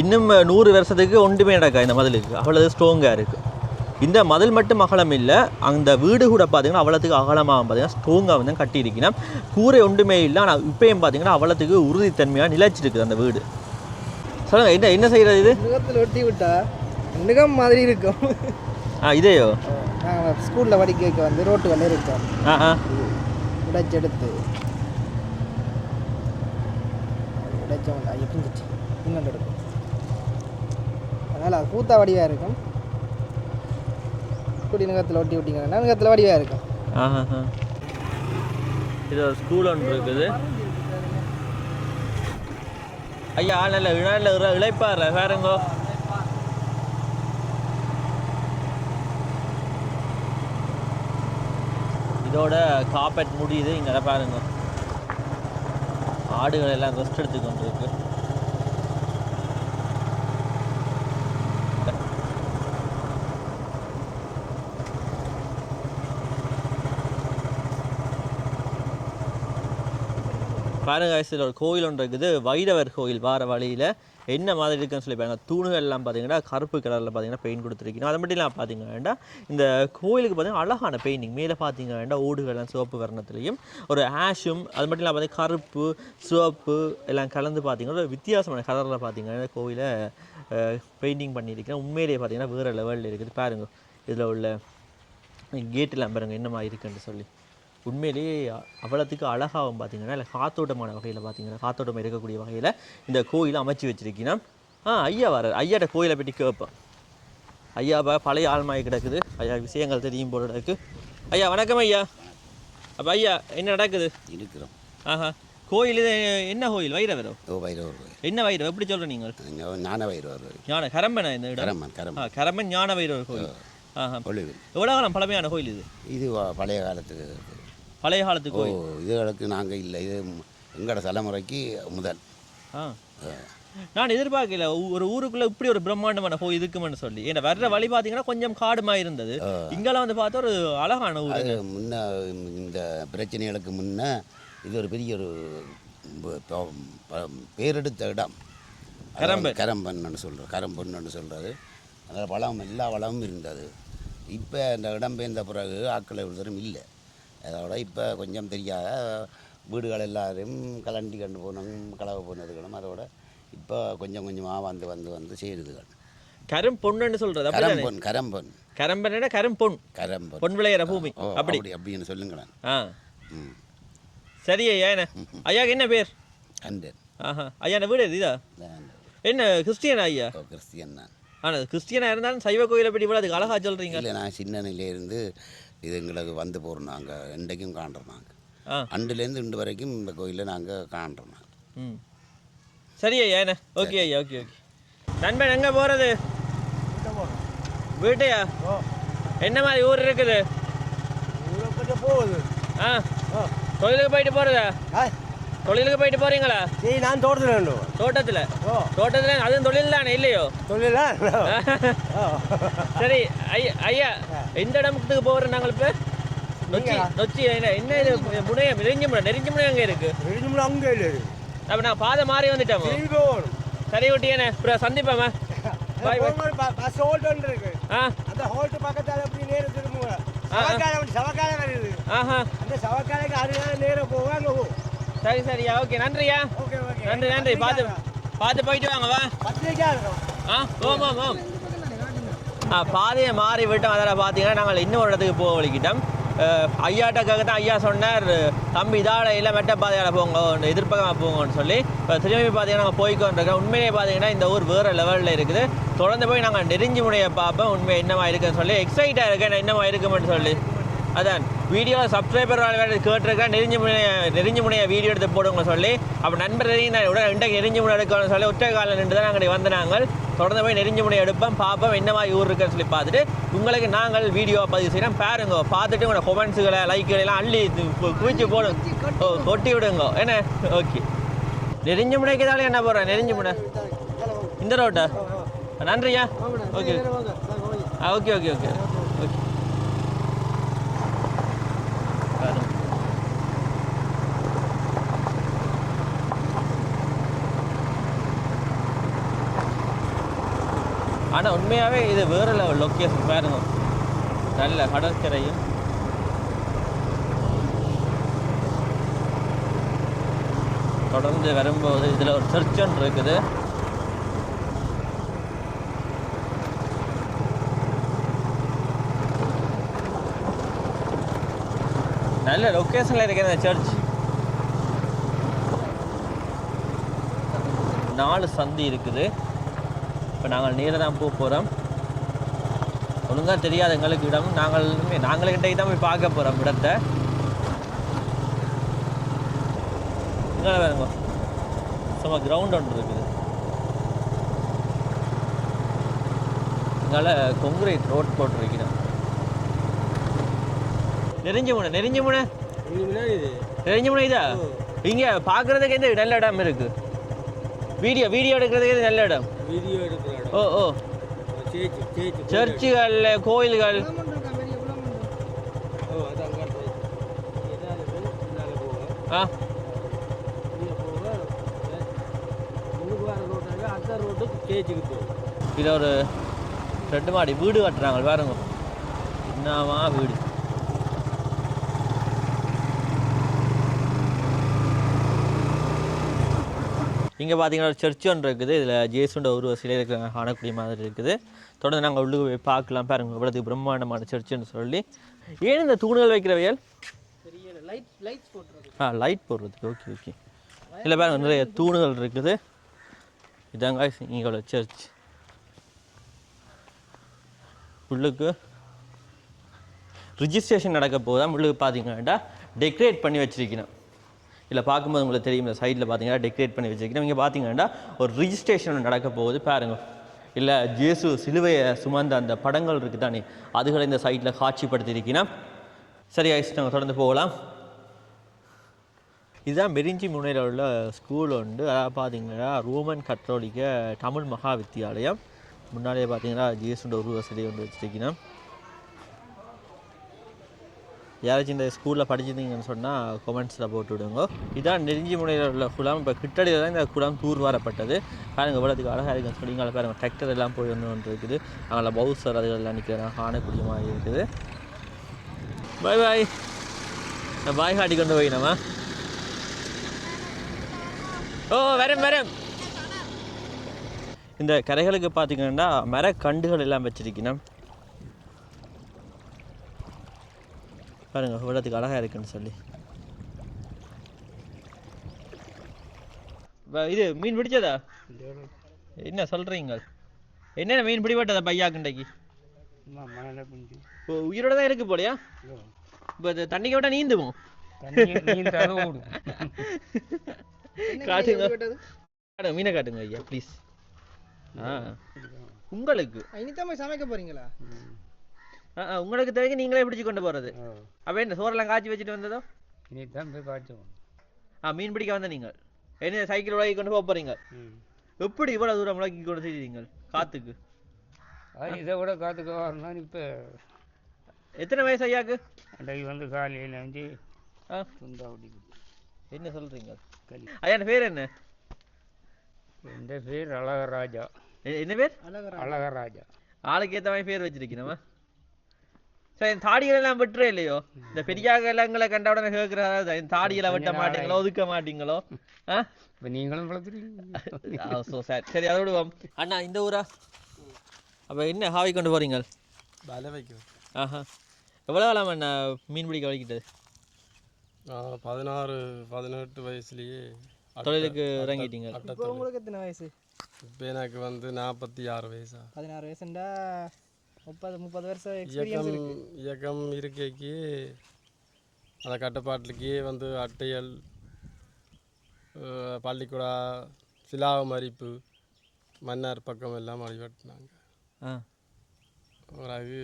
இன்னும் 100 வருஷத்துக்கு ஒன்றுமே நடக்கா இந்த மதிலுக்கு, அவ்வளவு ஸ்ட்ராங்காக இருக்குது. இந்த மதில் மட்டும் அகலம் இல்லை, அந்த வீடு கூட பார்த்தீங்கன்னா அவ்வளோத்துக்கு அகலமாக பார்த்தீங்கன்னா ஸ்ட்ராங்காக வந்து கட்டியிருக்கீங்கன்னா கூரை ஒன்றுமே இல்லை. ஆனால் இப்போயும் பார்த்தீங்கன்னா அவ்வளோத்துக்கு உறுதித்தன்மையாக நிலைச்சிருக்குது அந்த வீடு. சொல்லுங்கள் என்ன என்ன செய்கிறது இது? நுகத்தில் ஒட்டி விட்டா நுகம் மாதிரி இருக்கும். இதையோ நாங்கள் ஸ்கூலில் படிக்க வந்து ரோட்டு வந்து இருக்கோம். உடைச்செடுத்து உடைச்சோம் பிஞ்சிச்சு இன்னொன்று இருக்கும். அதனால் அது பூத்தா வடிவாக இருக்கும். குடி நுகத்தில் ஒட்டி விட்டிங்கன்னா நுகத்தில் வடிவாக இருக்கும். இது ஒரு ஸ்கூல் ஒன்று இருக்குது. ஐயா நல்ல இழைப்பார் பாருங்கோ. இதோட காப்பெட் முடியுது. இங்கே பாருங்க ஆடுகள் எல்லாம் ரெஸ்ட் எடுத்து கொண்டு இருக்கு. பாருங்க இதில் ஒரு கோயில் ஒன்று இருக்குது, வைரவர் கோயில். வார வழியில் என்ன மாதிரி இருக்குன்னு சொல்லி பாருங்கள். தூணுகள் எல்லாம் பார்த்தீங்கன்னா கருப்பு கலரில் பார்த்தீங்கன்னா பெயிண்ட் கொடுத்துருக்கீங்க. அது மட்டும் இல்லாமல் பார்த்தீங்கன்னா இந்த கோயிலுக்கு பார்த்தீங்கன்னா அழகான பெயிண்டிங். மேலே பார்த்தீங்கன்னா ஓடுகள்லாம் சிவப்பு வர்ணத்துலேயும் ஒரு ஆஷும் அது மட்டும் இல்லாமல் பார்த்தீங்கன்னா கருப்பு சிவப்பு எல்லாம் கலந்து பார்த்தீங்கன்னா ஒரு வித்தியாசமான கலரில் பார்த்தீங்கன்னா கோயிலை பெயிண்டிங் பண்ணியிருக்கேன். உண்மையிலேயே பார்த்தீங்கன்னா வேறு லெவலில் இருக்குது. பாருங்கள் இதில் உள்ள கேட்டெல்லாம் பாருங்கள் என்ன மாதிரி இருக்குன்னு சொல்லி. உண்மையிலேயே அவ்வளோத்துக்கு அழகாகவும் பார்த்தீங்கன்னா இல்லை காத்தோட்டமான வகையில் பார்த்தீங்கன்னா காத்தோட்டம் இருக்கக்கூடிய வகையில் இந்த கோயிலை அமைச்சு வச்சுருக்கீங்கன்னா ஐயா வர ஐயாட்ட கோயிலை பற்றி கேட்பேன். ஐயா பழைய ஆள்மாய் கிடக்குது. ஐயா விஷயங்கள் தெரியும் போல கிடக்கு. ஐயா வணக்கம் ஐயா. அப்போ ஐயா என்ன நடக்குது? இருக்கிறோம். கோயில் இது என்ன கோயில்? வைரவரோ? வைரவர் கோயில். என்ன வைரவர் எப்படி சொல்கிறேன் நீங்கள்? ஞான வைரவர். ஞான கரம்பனா இந்த இடம்? கரம்பன் ஞான வைரவர் கோயில். எவ்வளோ காலம் பழமையான கோயில் இது? இது பழைய காலத்துக்கு. பழைய காலத்துக்கு இதுகளுக்கு நாங்கள் இல்லை, இது எங்களோட தலைமுறைக்கு முதல். நான் எதிர்பார்க்கல ஒரு ஊருக்குள்ளே இப்படி ஒரு பிரம்மாண்டமான கோயில் இருக்குமென்னு சொல்லி. ஏன்னா வர்ற வழி பார்த்தீங்கன்னா கொஞ்சம் காடுமாக இருந்தது. இங்கெல்லாம் வந்து பார்த்தா ஒரு அழகான ஊர். முன்ன இந்த பிரச்சனைகளுக்கு முன்னே இது ஒரு பெரிய ஒரு பேரெடுத்த இடம். கரம்பன்னு சொல்கிறோம். கரம்பன்னு சொல்கிறது. அதில் வளம் எல்லா வளமும் இருந்தது. இப்போ இந்த இடம்பெயர்ந்த பிறகு ஆட்களை ஒருத்தரும் இல்லை. அதோட இப்போ கொஞ்சம் தெரியாத வீடுகள் எல்லாரையும் கலண்டி கண்டு போனோம், கலவை போனதுகளும் அதோட இப்போ கொஞ்சம் கொஞ்சமாக வந்து வந்து வந்து சேருதுகள். கரும்பொன்னு சொல்கிறது? கரம்பொன். கரம்பொன். கரம்பன் கரும்பொன். கரம்பொன். பொன் விளையிற பூமி அப்படி அப்படின்னு சொல்லுங்களேன். சரி ஐயா. என்ன ஐயாவுக்கு என்ன பேர்? கண்டன். ஐயா வீடு எது இதா? என்ன கிறிஸ்டியனா ஐயா? கிறிஸ்டியன் தான். ஆனால் கிறிஸ்டியனாக இருந்தாலும் சைவ கோயிலை பற்றி கூட அதுக்கு அழகாக சொல்கிறீங்க. இல்லை, நான் சின்ன நிலையிலேருந்து இது எங்களுக்கு வந்து போகிறோம். நாங்கள் இன்றைக்கும் காண்றோம். நாங்கள் அண்டுலேருந்து இன்று வரைக்கும் இந்த கோயிலில் நாங்கள் காண்றோம். சரி ஐயா. என்ன ஓகே ஐயா. Okay okay. நண்பன் எங்கே போகிறது? வீட்டையா? என்ன மாதிரி ஊர் இருக்குது? போகுது. தொழிலுக்கு போயிட்டு போகிறதா? தொழிலுக்கு போயிட்டு போகிறீங்களா? நான் தோட்டத்தில் வேண்டும். தோட்டத்தில்? தோட்டத்தில் அதுவும் தொழில் தானே இல்லையோ? தொழிலா? சரி ஐயா எந்த இடத்துக்கு போகிறோம் நாங்கள் இப்போ? நொச்சி. என்ன இது முனையம்? நெருஞ்சி முனையம் அங்கே இருக்குது. அங்கே இல்லை. அப்போ நான் பாதை மாறி வந்துட்டேன். சரி விட்டியண்ணே, அப்புறம் சந்திப்பேம்மா. பஸ் ஹோல்ட் ஒன்று இருக்கு. அந்த ஹோல்ட்டு பக்கத்தால் எப்படி நேரம் திரும்புங்க. சவக்காலை வருது. அந்த சவக்காலைக்கு அருகால நேரம் போவாங்க. சரி சரியா. ஓகே நன்றியா. நன்றி நன்றி. பார்த்து போயிட்டு வாங்க. வா ஓம். பாதையை மாறி விட்டோம். அதில் பார்த்தீங்கன்னா நாங்கள் இன்னொரு இடத்துக்கு போக வலிக்கிட்டோம். ஐயாட்டக்காக தான் ஐயா சொன்னார், தம்பி இதால் இல்லை மெட்ட பாதையால் போங்க, எதிர்ப்பகமாக போங்கன்னு சொல்லி. இப்போ திரும்பி பார்த்தீங்கன்னா நாங்கள் போய்க்கொண்டிருக்கோம். உண்மையிலே பார்த்தீங்கன்னா இந்த ஊர் வேறு லெவலில் இருக்குது. தொடர்ந்து போய் நாங்கள் நெருஞ்சி முனையை பார்ப்போம். உண்மை என்னமா இருக்குன்னு சொல்லி எக்ஸைட்டாக இருக்கேன், என்னமா இருக்குமென்னு சொல்லி. அதான் வீடியோ சப்ஸ்கிரைபர் கேட்டிருக்கேன் நெறிஞ்சு முனைய வீடியோ எடுத்து போடுங்க சொல்லி அப்போ நண்பர் இன்றைக்கு நெறிஞ்சு முனை எடுக்கணும்னு சொல்லி ஒற்றை காலில் நின்று தான் நாங்கள் வந்து நாங்கள் தொடர்ந்து போய் நெறிஞ்சு முனை எடுப்போம் பார்ப்போம் என்ன மாதிரி ஊர் இருக்குன்னு சொல்லி பார்த்துட்டு உங்களுக்கு நாங்கள் வீடியோ பதிவு செய்யணும் பாருங்க பார்த்துட்டு உங்களோட கொமெண்ட்ஸுகளை லைக்குகளை எல்லாம் அள்ளி குவிச்சு போடுங்க கொட்டி விடுங்க என்ன ஓகே நெறிஞ்சு முனைக்கு தானே என்ன போகிறேன் நெறிஞ்சு முனை இந்த ரோட்டா நன்றியா okay okay okay okay okay ஆனால் உண்மையாகவே இது வேறு லெவல் லொக்கேஷன் பாருங்க நல்ல கடற்கரையும் தொடர்ந்து வரும்போது இதில் ஒரு சர்ச் ஒன்று இருக்குது நல்ல லொக்கேஷனில் இருக்கிற இந்த சர்ச் 4 சந்தி இருக்குது இப்போ நாங்கள் நேராக தான் போக போகிறோம் ஒழுங்காக தெரியாது எங்களுக்கு இடம் நாங்களே கிட்டே தான் போய் பார்க்க போகிறோம் இடத்தை இங்கே வேறுங்க சும்மா கிரவுண்ட் ஒன்று இருக்குது இங்கால கொங்கிரீட் ரோட் போட்டிருக்கிறோம் நெறிஞ்சு முனை இதா இங்கே பார்க்குறதுக்கு எந்த நல்ல இடம் இருக்குது வீடியோ எடுக்கிறதுக்கு நல்ல இடம் ஓ சர்ச்சுகள் கோயில்கள் ஆ இதில் ஒரு 2 மாடி வீடு கட்டுறாங்க பாருங்க என்னவா வீடு இங்கே பார்த்தீங்கன்னா ஒரு சர்ச் ஒன்று இருக்குது இதில் ஜேசுண்ட ஒரு சிலை இருக்கிற காணக்கூடிய மாதிரி இருக்குது தொடர்ந்து நாங்கள் உள்ளே போய் பார்க்கலாம் பாருங்க இவ்வளோது பிரம்மாண்டமான சர்ச்சுன்னு சொல்லி ஏன் இந்த தூண்கள் வைக்கிறவையல் லைட் போடுறதுக்கு ஓகே ஓகே இல்லை பாருங்க நிறைய தூண்கள் இருக்குது இதாங்க இங்கே சர்ச் உள்ளுக்கு ரிஜிஸ்ட்ரேஷன் நடக்க போகுதான் உள்ளுக்கு பார்த்தீங்கன்னா டெக்கரேட் பண்ணி வச்சிருக்கணும் இல்லை பார்க்கும்போது உங்களுக்கு தெரியும் இந்த சைடில் பார்த்தீங்கன்னா டெக்கரேட் பண்ணி வச்சுருக்கணும் இங்கே பார்த்தீங்கன்னா ஒரு ரிஜிஸ்ட்ரேஷன் நடக்க போகுது பாருங்க இல்லை ஜேசு சிலுவையை சுமந்த அந்த படங்கள் இருக்குது தானே அதுகளை இந்த சைட்டில் காட்சிப்படுத்தியிருக்கணும் சரி ஆயிடுச்சு நாங்கள் தொடர்ந்து போகலாம் இதுதான் மெரிஞ்சி முனையில் உள்ள ஸ்கூல் உண்டு அதாவது பார்த்தீங்கன்னா ரோமன் கத்தோலிக்க தமிழ் மகா வித்தியாலயம் முன்னாடியே பார்த்தீங்கன்னா ஜேசுண்ட ஒரு சிலை ஒன்று வச்சுருக்கணும் யாராச்சும் இந்த ஸ்கூலில் படிச்சிருந்தீங்கன்னு சொன்னால் கொமெண்ட்ஸில் போட்டு விடுங்க இதான் நெருஞ்சி முனையில் உள்ள குளம் இப்போ கிட்டடியில் தான் இந்த குளம் தூர் வரப்பட்டது பாருங்கள் இவ்வளோத்துக்கு அழகாக இருக்குன்னு சொல்லி இங்கே பாருங்கள் டிராக்டர் எல்லாம் போய் ஒன்று இருக்குது அங்கே பவுசர் அதுகளெல்லாம் நிற்கிறேன் காணக்கூடிய மாதிரி இருக்குது பாய் பாய் பாய் காட்டி கொண்டு போய் நம்ம ஓ வரேன் இந்த கரைகளுக்கு பார்த்தீங்கன்னா மரக்கண்டுகள் எல்லாம் வச்சிருக்கணும் பாருங்க இவ்வளோத்துக்கு அழகாக இருக்குன்னு சொல்லி இது மீன் பிடிச்சதா என்ன சொல்கிறீங்க என்னென்ன மீன் பிடிபட்டதா பையாக்குண்டைக்கு உயிரோட தான் இருக்கு போலையா இப்போ தண்ணிக்கு விட்டா நீந்துமோ காட்டுங்க மீனை காட்டுங்க ஐயா ப்ளீஸ் உங்களுக்கு இனிதான் சமைக்க போறீங்களா உங்களுக்கு தேவைக்கு நீங்களே பிடிச்சி கொண்டு போகிறது அப்போ என்ன சோறெல்லாம் காய்ச்சி வச்சுட்டு வந்ததோ இனிதான் போய் காய்ச்சுவோம் மீன் பிடிக்க வந்த நீங்கள் என்ன சைக்கிள் உலகி கொண்டு போக போகிறீங்க எப்படி இவ்வளோ தூரம் உலகி கொண்டு செய்கிறீங்க காற்றுக்கு இதை விட காற்றுக்கு வரணும் இப்போ எத்தனை வயசு ஐயாக்கு அன்றைக்கு வந்து காலையில் வந்து துண்டாவடி என்ன சொல்கிறீங்க ஐயா என் பேர் என்ன எந்த பேர் அழகராஜா என்ன பேர் அழகராஜா ஆளுக்கு ஏற்ற மாதிரி பேர் வச்சிருக்கணுமா சரி இந்த தாடிகள் எல்லாம் வெட்டுறே இல்லையோ இந்த பெரியாக எங்களை கண்ட உடனே கேட்குறதா இந்த தாடிகளை வெட்ட மாட்டீங்களோ ஒதுக்க மாட்டீங்களோ இப்போ நீங்களும் வளர்த்துருக்கீங்க ஸோ சார் சரி அதை விடுவோம் அண்ணா இந்த ஊரா அப்போ என்ன ஹாவி கொண்டு போகிறீங்க வலை வைக்கும் ஆஹா எவ்வளோ காலம் அண்ணா மீன் பிடிக்க வலிக்கிட்டது 16-18 வயசுலேயே தொழிலுக்கு இறங்கிட்டீங்க உங்களுக்கு எத்தனை வயசு இப்போ எனக்கு வந்து 46 வயசா 16 வயசுண்டா 30 வருஷம் எக்ஸ்பீரியன்ஸ் இருக்கு இயக்கம் இருக்கைக்கு அந்த கட்டுப்பாட்டுக்கே வந்து அட்டையல் பள்ளிக்கூட சிலாவ மறிப்பு மன்னார் பக்கம் எல்லாம் வழிபட்டினாங்க. பிறகு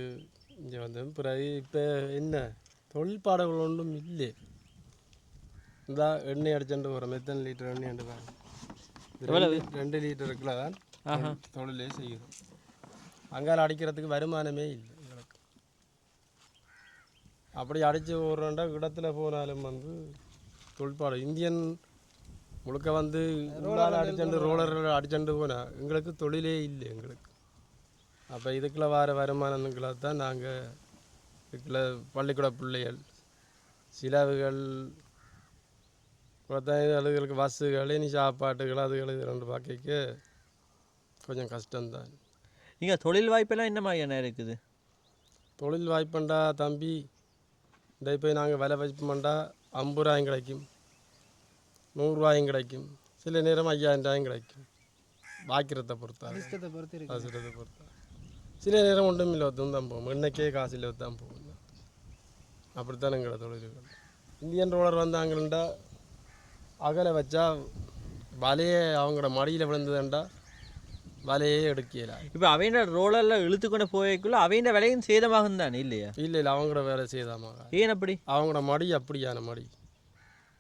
இங்கே வந்து பிறகு இப்போ என்ன தொழில்பாடுகள் ஒன்றும் இல்லை. இந்த எண்ணெய் அடிச்சுட்டு போகிறோம், எத்தனை லிட்டர் எண்ணெய் அடிப்பாங்க, 2 லிட்டருக்குள்ள தான் தொழிலே செய்கிறோம். அங்கால அடிக்கிறதுக்கு வருமானமே இல்லை எங்களுக்கு. அப்படி அடித்து ஓடுறோண்டா இடத்துல போனாலும் வந்து தொழில்பாடு இந்தியன் முழுக்க வந்து உள்ளால் அடிச்சுட்டு ரோலர்கள் அடிச்சுட்டு போனால் எங்களுக்கு தொழிலே இல்லை எங்களுக்கு. அப்போ இதுக்குள்ள வருமானங்களை தான் நாங்கள் இதுக்குள்ள பள்ளிக்கூட பிள்ளைகள் சிலவுகள் அதுகளுக்கு பஸ்ஸுகள் இனி சாப்பாட்டுகள் அதுகள் இது 2 பார்க்க கொஞ்சம் கஷ்டம்தான். நீங்கள் தொழில் வாய்ப்பெல்லாம் என்ன மாதிரியான இருக்குது? தொழில் வாய்ப்புண்டா தம்பி, இந்த போய் நாங்கள் விலை வைப்போம்டா 50 ரூபாயும் கிடைக்கும், 100 ரூபாயும் கிடைக்கும், சில நேரம் 5000 ரூபாயும் கிடைக்கும். பாக்கிறத பொறுத்தா அதிர்ஷ்டத்தை பொறுத்தா. சில நேரம் ஒன்றும் இல்லை தான் போகும், இன்னைக்கே காசு இல்லை தான் போகும். அப்படித்தான் எங்களோட தொழில்கள். இந்தியன் ரோலர் வந்தாங்கண்டா அகலை வச்சா வலையே அவங்களோட மடியில் விழுந்ததுண்டா வலையே எடுக்கல. இப்போ அவையோட ரோலரில் இழுத்துக்கொண்டு போய்க்குள்ள அவையோட விலையும் சேதமாகும் தானே இல்லையா? இல்லை அவங்களோட வேலை சேதமாக. ஏன் அப்படி? அவங்களோட மடி அப்படியான மடி,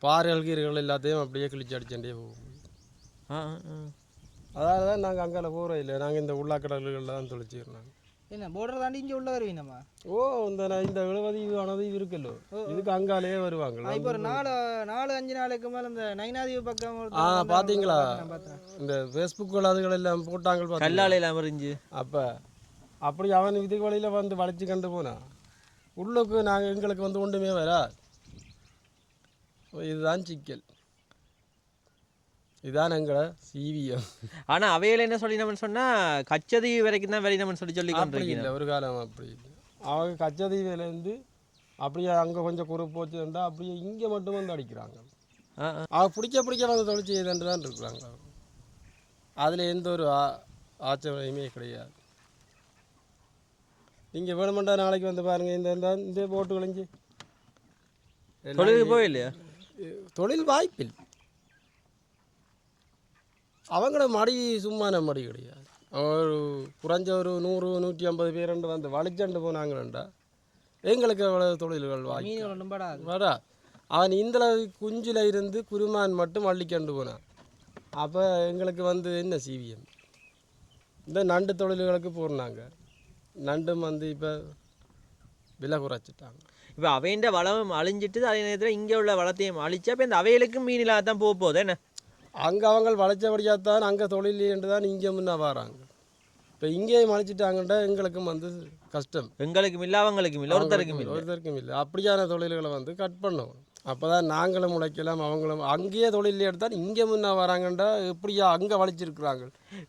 பாறைகள் கீரைகள் எல்லாத்தையும் அப்படியே கிழிச்சு அடிச்சுட்டே போகும். அதாவது தான் நாங்கள் அங்கே போகிறோம் இல்லை, நாங்கள் இந்த உள்ளாக்கடல்களில் தான் தொழிச்சிக்கிறோம். என்ன போர்டர் தாண்டி இங்கே உள்ள வருவீங்கம்மா? ஓ இந்த 70 அனதீவு இருக்குல்லோ, இதுக்கு அங்காலேயே வருவாங்க. இப்போ ஒரு 4-5 நாளைக்கு மேலே இந்த நைனாதீவு பக்கம் பார்த்தீங்களா இந்த ஃபேஸ்புக்கில் அதுகள் எல்லாம் போட்டாங்க கல்லாலையில் மறிஞ்சு. அப்போ அப்படி அவன் இதுக்கு வழியில் வந்து வளைச்சி கண்டு போனா உள்ளுக்கு நாங்கள் எங்களுக்கு வந்து ஒன்றுமே வரா. இதுதான் சிக்கல், இதான் எங்களை சிவிஎம். ஆனால் அவையில் என்ன சொல்லி நம்ம சொன்னால் கச்சதீவு வரைக்கும் தான் நம்ம சொல்லி இல்லை ஒரு காலம் அப்படி இல்லை. அவங்க கச்சதீவிலேருந்து அப்படியே அங்கே கொஞ்சம் குறுப்பு போச்சுட்டா அப்படியே இங்கே மட்டும் வந்து அடிக்கிறாங்க. அவங்க பிடிக்க வந்து தொழில் செய்யுதுன்னு தான் இருக்கிறாங்க. அதில் எந்த ஒரு ஆச்சரியமே கிடையாது. நீங்கள் வேணுமெண்டா நாளைக்கு வந்து பாருங்கள், இந்த போட்டு விளைஞ்சி தொழிலுக்கு போயில்லையா? தொழில் வாய்ப்பில் அவங்களோட மடி சும்மான மடி கிடையாது. ஒரு குறைஞ்ச ஒரு 100-150 பேருண்டு வந்து வலிச்சண்டு போனாங்கண்டா எங்களுக்கு அவ்வளோ தொழில்கள் வாய்ப்பு வரா. அவன் இந்த குஞ்சில் இருந்து குருமான் மட்டும் வள்ளிக்கண்டு போனான். அப்போ எங்களுக்கு வந்து என்ன சிவிஎம் இந்த நண்டு தொழில்களுக்கு போனாங்க. நண்டும் வந்து இப்போ விலை குறைச்சிட்டாங்க. இப்போ அவைண்ட வளம் அழிஞ்சிட்டு அதே நேரத்தில் இங்கே உள்ள வளத்தையும் அழிச்சா இப்போ இந்த அவைகளுக்கும் மீன் இல்லாத தான் போகுது என்ன? அங்கே அவங்க வளைச்சபடியாகத்தான் அங்கே தொழில் என்று தான் இங்கே முன்னே வராங்க. இப்போ இங்கேயும் அழிச்சிட்டாங்கண்டா எங்களுக்கும் வந்து கஷ்டம். எங்களுக்கும் இல்லை அவங்களுக்கும் இல்லை, ஒருத்தருக்கும் இல்லை. அப்படியான தொழில்களை வந்து கட் பண்ணணும். அப்போ தான் நாங்களும் உழைக்கலாம், அவங்களும் அங்கேயே தொழில் எடுத்தால் இங்கே முன்னே வராங்கண்டா எப்படியா அங்கே வளைச்சிருக்கிறாங்க.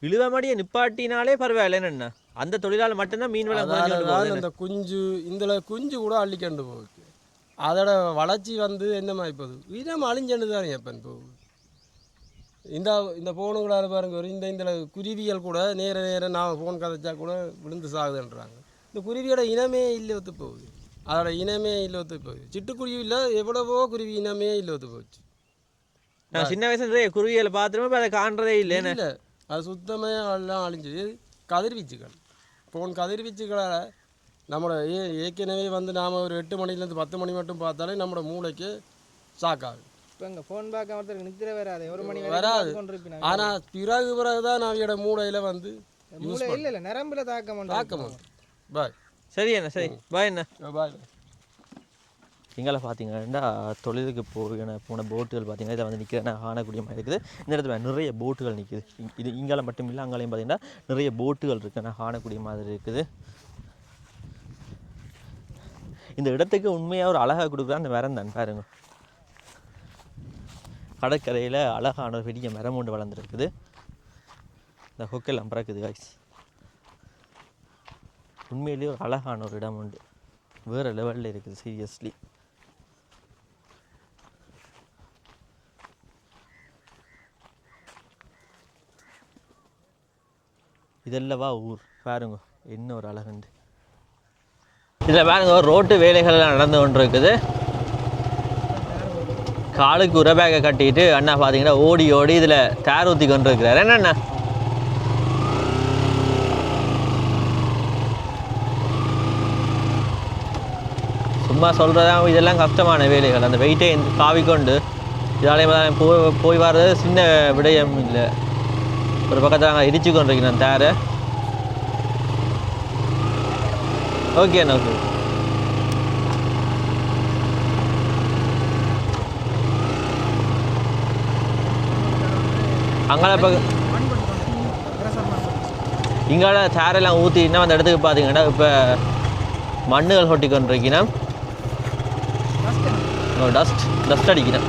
இழுவமடியை நிப்பாட்டினாலே பரவாயில்ல என்னென்ன அந்த தொழிலால் மட்டும்தான் மீன் வளம். அந்த குஞ்சு இந்த குஞ்சு கூட அள்ளிக்கண்டு போகுது. அதோட வளர்ச்சி வந்து என்னமா இப்போது இனம் அழிஞ்சண்டு தான் எப்போ போகுது. இந்த ஃபோனுங்களால் பாருங்க, ஒரு இந்த குருவிகள் கூட நேர நான் ஃபோன் கதைச்சா கூட விழுந்து சாகுதுன்றாங்க. இந்த குருவியோட இனமே இல்லை ஒத்து போகுது, அதோட இனமே இல்லை ஒத்து போகுது. சிட்டுக்குருவியில் எவ்வளவோ குருவி இனமே இல்லை ஒத்து போச்சு. நான் சின்ன வயசுல குருவிகளை பார்த்துருமே அதை காண்றதே இல்லை. இல்லை அது சுத்தமாக எல்லாம் அழிஞ்சு. கதிர்வீச்சுகள் ஃபோன் கதிர்வீச்சுகளால் நம்மளோட ஏற்கனவே வந்து நாம் ஒரு 8 மணிலேருந்து 10 மணி மட்டும் பார்த்தாலே நம்மளோட மூளைக்கு ஷாக்காகும். இப்போ எங்கள் ஃபோன் பார்க்க ஒருத்தருக்கு நித்திர வராது, 1 மணி வராது. ஆனால் பிறகு தான் நாவியோட மூளையில் வந்து மூளை இல்லை நரம்புல தாக்கம். பாய் சரி என்ன, சரி பாய் என்ன, பாய். இங்கே பார்த்தீங்கன்னா தொழிலுக்கு போன போட்டுகள் பார்த்தீங்கன்னா இதை வந்து நிற்கிறேன்னா காணக்கூடிய மாதிரி இருக்குது. இந்த இடத்துல நிறைய போட்டுகள் நிற்குது. இது இங்கால மட்டும் இல்லை, அங்காலையும் பார்த்தீங்கன்னா நிறைய போட்டுகள் இருக்குன்னா காணக்கூடிய மாதிரி இருக்குது. இந்த இடத்துக்கு உண்மையாக ஒரு அழகாக கொடுக்குற அந்த மரம் தான் பாருங்க. கடற்கரையில் அழகான ஒரு பெரிய மரம் ஒன்று வளர்ந்துருக்குது. இந்த ஹொக்கெல்லாம் பறக்குது காய்ஸ். உண்மையிலேயே ஒரு அழகான ஒரு இடம் உண்டு, வேறு லெவலில் இருக்குது சீரியஸ்லி. இதெல்லவா ஊர் பாருங்க, என்ன ஒரு அழகுண்டு. இதில் பாருங்க ரோட்டு வேலைகள்லாம் நடந்து கொண்டு இருக்குது. காலுக்கு உர பேக்கை கட்டிட்டு அண்ணா பார்த்தீங்கன்னா ஓடி ஓடி இதில் டேர் ஊற்றி கொண்டு இருக்கிறார் என்னண்ணா சும்மா சொல்கிறதா இதெல்லாம் கஷ்டமான வேலைகள் அந்த வெயிட்டை காவிக்கொண்டு இதாலே போய் வர்றது சின்ன விடயம் இல்லை ஒரு பக்கத்தில் நாங்கள் இடிச்சு கொண்டிருக்கிறோம் டேரை ஓகே அண்ணா ஓகே அங்கால பக்கம் இங்கால சேரெல்லாம் ஊற்றினா அந்த இடத்துக்கு பார்த்தீங்கன்னா இப்போ மண்ணுகள் கொட்டி கொண்டிருக்கினா டஸ்ட் அடிக்கிறேன்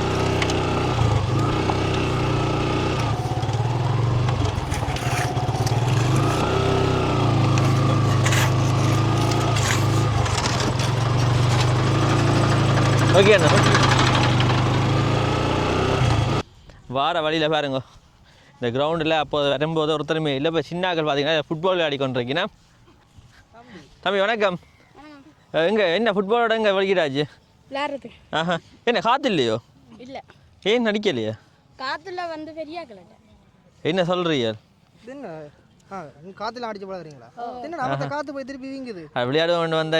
ஓகே அண்ணா வார வழியில் பாருங்க இந்த கிரவுண்டில் அப்போ வரும்போது ஒருத்தருமே இல்லை இப்போ சின்னாக்கள் பார்த்தீங்கன்னா ஃபுட்பால் விளையாடி கொண்டிருக்கீங்கன்னா தம்பி வணக்கம் எங்கே என்ன ஃபுட்பாலோட எங்கே வலிக்கிறாச்சு விளையாடுறது ஆஹா என்ன காற்று இல்லையோ இல்லை ஏன் நடிக்கலையா காத்துல வந்து பெரிய கலட்ட என்ன சொல்கிறீங்க என்ன காத்துல அடிச்சு பழகுறீங்களா என்ன நம்ம காத்து போய் திருப்பி வீங்குது விளையாட கொண்டு வந்தா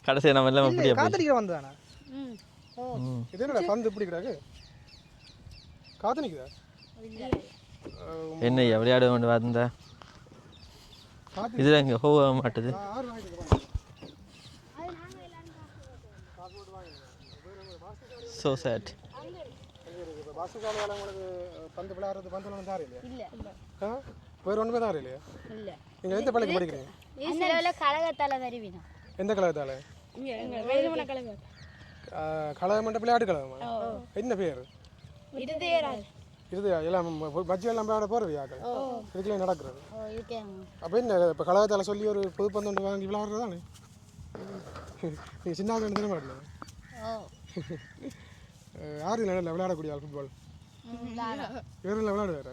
கடைசி நம்ம எல்லாம் இப்படியா காத்தடிக்கிற வந்தானே இது என்னடா பந்து இப்படி கிடாக்கு காத்து நிற்குதா என்னய்யா விளையாட கொண்டு வந்த இதில் இங்கே போக மாட்டுது ஸோ சேட் பந்து விளையாடுறது பந்து ஒன்றும் தாரு இல்லையா வேறு ஒன்றுமே தாரு இல்லையா நீங்கள் எந்த பள்ளிக்கு படிக்கிறீங்க கழகத்தால வருவினா எந்த கழகத்தால கழகம் மட்டும் விளையாட்டு கழகமா என்ன பேர் இது எல்லாம் மஜ்ஜி எல்லாம் போகிறவியாக்கள் இதுக்குள்ளே நடக்கிறது அப்போ என்ன இப்போ கழகத்தால் சொல்லி ஒரு புது பந்து வாங்கி விளையாடுறது தானே நீங்கள் சின்ன தானே மாட்டல யார் இல்லை விளையாடக்கூடிய ஆள் ஃபுட்பால் வேறு இல்லை விளையாடுவார்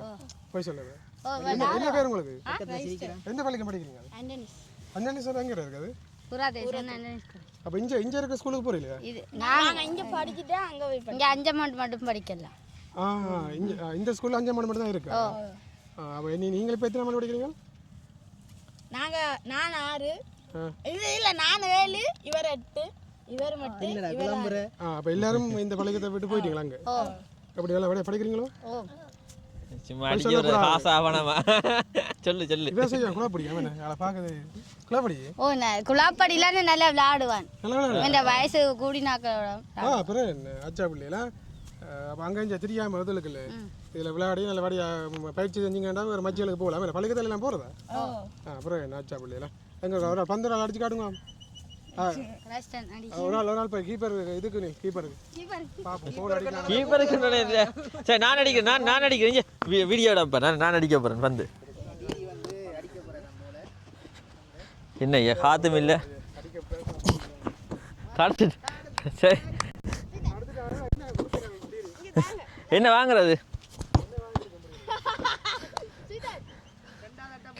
போய் சொல்லுது என்ன பேர் உங்களுக்கு எந்த பள்ளிக்கு படிக்கிறீங்க அண்ணன் சார் எங்கே இருக்காது அப்போ இங்கே இருக்க ஸ்கூலுக்கு போகிறீங்களா நாங்கள் இங்கே படிச்சுட்டு அங்கே போய் இங்கே அஞ்சமாண்டு மட்டும் படிக்கலாம் இந்த ஸ்கூலில் 5 மணி மட்டும் தான் இருக்கு அப்போ நீங்கள் இப்போ எத்தனை மணி படிக்கிறீங்க நான் 6 இல்லை நான் 7 இவர் 8 இவர் மட்டும் அப்போ எல்லாரும் இந்த பள்ளிக்கூடத்தை விட்டு போயிட்டீங்களா அங்கே அப்படி எல்லாம் படிக்கிறீங்களோ சும்மா அடிக்க ஒரு காசு ஆவணமா சொல்லு விவசாயம் குழாப்படி அவன் அதை பார்க்குது குழாப்படி குழாப்படிலாம் நல்லா விளையாடுவான் இந்த வயசு கூடினாக்களோட அப்புறம் என்ன ஆச்சா பிள்ளைலாம் அப்போ அங்கே இங்கே தெரியாமல் வருதுல இதில் விளையாடி நல்ல வாடி பயிற்சி செஞ்சிங்கன்னா ஒரு மஜ்ஜிகளுக்கு போகலாம் பள்ளிக்கூடத்தில் எல்லாம் போகிறதா அப்புறம் என்ன ஆச்சா பிள்ளைலாம் எங்கே ஒரு 10 நாள் அடிச்சு காட்டுங்க ஒரு நாள் போய் கீப்பர் இதுக்கு நீ கீப்பருக்கு பார்ப்போம் ஃபோன் அடிக்கலாம் கீப்பருக்கு சரி நான் அடிக்கிறேன் வீடியோ எடுப்பேன் நான் அடிக்க போகிறேன் வந்து என்ன காத்தும் இல்லை காட்டு சரி என்ன வாங்குறது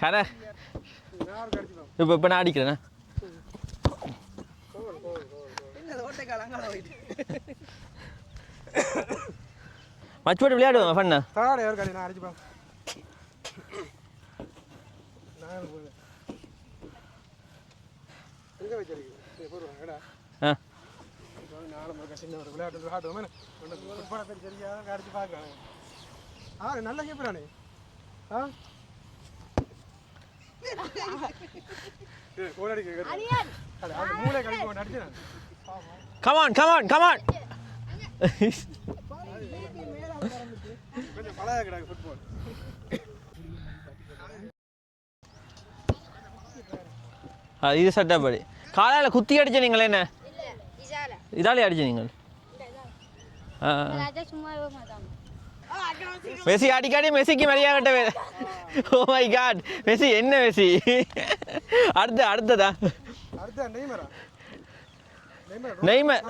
கடை இப்போ நான் அடிக்கிறேண்ணா மச்சு போட்டு விளையாடுவோம் ஃபண்ணா தாடா யார் நான் அடிச்சுப்பா எங்கே வச்சிருக்கு போடுவாங்கடா சின்ன ஒரு விளையாட்டு ஆடுவோமே ஃபுட்பால் சரியா அடிச்சு பார்க்கலாம் நல்ல கீப்பரானே கோல் அடிக்க மூளை கழிக்க கொண்டு அடிச்சு come on கொஞ்சம் பழக கிடாது ஃபுட்பால் இது சட்டப்படி காலையில் குத்தி அடிச்ச நீங்கள் என்ன இதாலே அடிச்ச நீங்கள் மெஸ்ஸி அடிக்கடி மெஸ்ஸிக்கு மரியாதை கட்டவே ஓ மை காட் மெஸ்ஸி என்ன மெஸ்ஸி அடுத்ததா நெய்மர்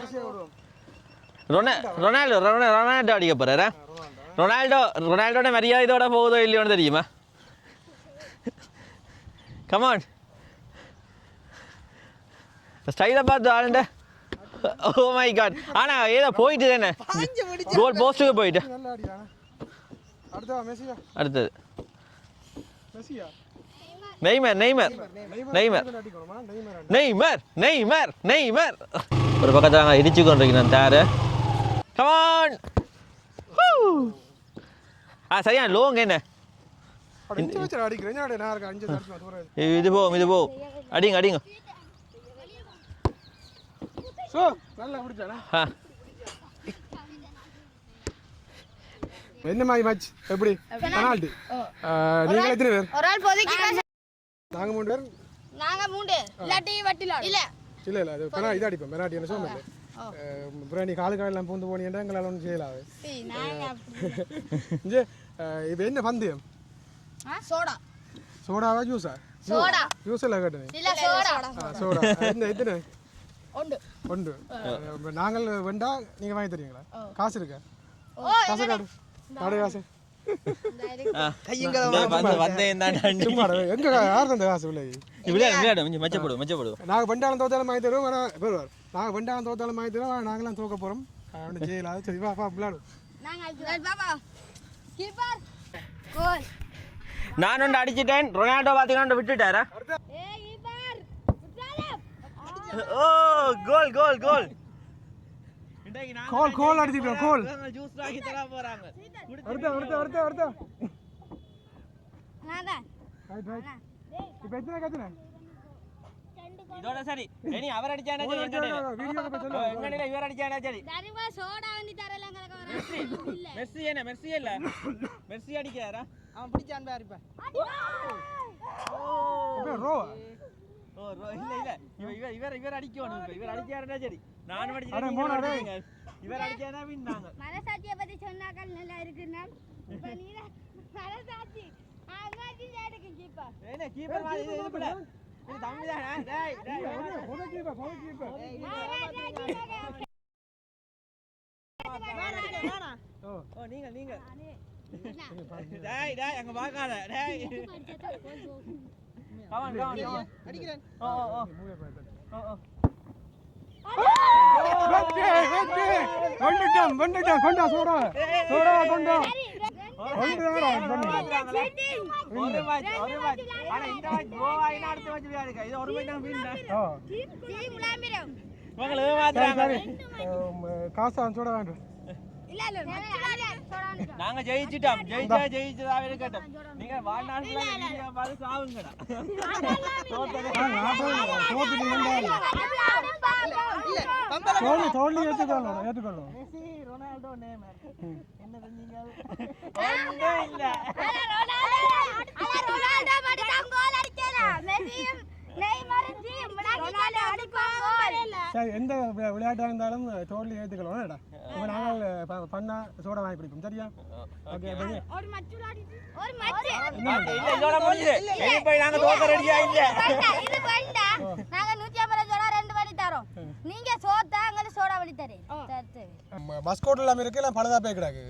ரொனால்டோ அடிக்க போறாரா ரொனால்டோட மரியாதையோட போகுதோ இல்லையோன்னு தெரியுமா கமான் ஸ்டைலை பார்த்து ஆளுண்ட ஓ மை காட் ஆனா ஏதோ போயிட்டு தானே கோல் போஸ்ட்டுக்கு போயிட்டு நல்லா அடியா அடுத்தவா மெஸ்ஸியா அடுத்தது மெஸ்ஸியா நெய்மர் நெய்மர் நெய்மர் அடிக்கணுமா நெய்மர் நெய்மர் நெய்மர் ஒரு பக்கத்தில் நாங்கள் இடிச்சு கொண்டிருக்கிறோம் தாரு கமான் சரியான லோங்க என்ன அடிச்சு வச்சு அடிக்கிறேன் நான் இருக்க 5 நிமிஷம் தூரம் இது போகும் அடிங்க அடிங்க சோ நல்லா பிடிச்சானே என்ன மாதிரி மேட்ச் எப்படி பெனால்டி நீங்க எத்தனை பேர் ஒரு ஆள் போதைக்கு நாங்க 3 பேர் நாங்க 3 இல்லாட்டி வட்டில இல்ல இல்ல அது பெனா இது அடிப்போம் பெனால்டி என்ன சோமல்ல அப்புறம் நீ காலு காலெல்லாம் பூந்து போனீங்கன்னா எங்களால் ஒன்றும் செய்யலாது இங்கே இது என்ன பந்தயம் சோடா சோடாவா ஜூஸா சோடா ஜூஸ் எல்லாம் கேட்டேன் இல்ல சோடா சோடா என்ன எத்தனை ஒன்று நாங்கள் வேண்டா நீங்கள் வாங்கி தருவீங்களா காசு இருக்கா காசு காடு காடு காசு சும்மா எங்க யார் தந்த காசு நாங்கள் வெண்டாலம் தோத்தாலும் வாங்கி தருவோம் வருவார் நாங்கள் வெண்டாலம் தோத்தாலும் வாங்கி தருவோம் நாங்களாம் தோக்க போகிறோம் செய்யலாம் சரி வா விளையாடும் நான் ஒன்று அடிச்சிட்டேன் ரொனால்டோ பார்த்தீங்கன்னா விட்டுட்டாரா ஓ கோல் கோல் கோல் கோல் கோல் அடிச்சிட்டோம் கோல் ஜூஸ் வாங்கி தர போறாங்க வருத்த இப்போ எத்தனை கத்துன இதோட சரி இனி அவர் அடிச்சானே சரி எங்கடல இவர் அடிச்சானே சரி தரிவா சோடா வந்து தரலாம் கலக்க மெஸ்ஸி என்ன மெஸ்ஸி இல்ல மெஸ்ஸி அடிச்சாரா அவன் பிடிச்சான் பாரு இப்ப இப்போ ரோ ஓ ரோ இல்ல இவர் அடிக்கணும் இப்ப இவர் அடிச்சாரனா சரி நான் அடிச்சேன் இவர் அடிச்சானா வின்னாங்க மனசாட்சியை பத்தி சொன்னாக்கள் நல்லா இருக்குன்னா இப்ப நீ மனசாட்சி அங்காச்சி ஜாடுக்கு கீப்பர் ஏனே கீப்பர் மாதிரி இது புள்ள இது தம்பிதானா டேய் போத கீப்பர் ஓ நீங்க டேய் அங்க பார்க்காத டேய் கமான் அடிக்கிறேன் ஓ வந்துட்டோம் கொண்டா சோடா கொண்டா ஒரு மேட்ச் ஆனா இந்த மேட்ச் கோவாயினா அடுத்த மேட்ச் விளையாடுங்க இது ஒரு மேட்ச் தான் வின் டீம் விளாம்பிரும் உங்களை ஏமாத்துறாங்க காசு சோடா வேண்டும் இல்ல சோடா நாங்க ஜெயிச்சிட்டோம் ஜெயிச்சதா இருக்கட்டும் நீங்க வாழ்நாள்ல வீடியோ பார்த்து சாவுங்கடா தோல்வி ஏற்றுக்கொள்ளும் மெஸ்ஸி ரொனால்டோ நேமர் என்ன செஞ்சீங்க ஒண்ணும் இல்ல ரொனால்டோ மட்டும் தான் கோல் அடிச்சாரா மெஸ்ஸி நெய்மர் டீம் ரொனால்டோ அடிப்பாங்க சரி எந்த விளையாட்டாக இருந்தாலும் தோல்வி ஏற்றுக்கொள்ளும் இப்போ நாங்கள் பண்ணா சோடா வாங்கி குடிப்போம் சரியா ஓகே ஒரு மச்சு இல்ல இதோட முடிஞ்சு இனி போய் நாங்க தோக்க ரெடியா இல்ல இது பண்ணா நாங்க 150 சோடா 2 வழி தரோம் நீங்க சோத்தா அங்க சோடா வழி தரேன் பஸ் கோட் எல்லாம் இருக்கு எல்லாம் பழுதா போய் கிடக்கு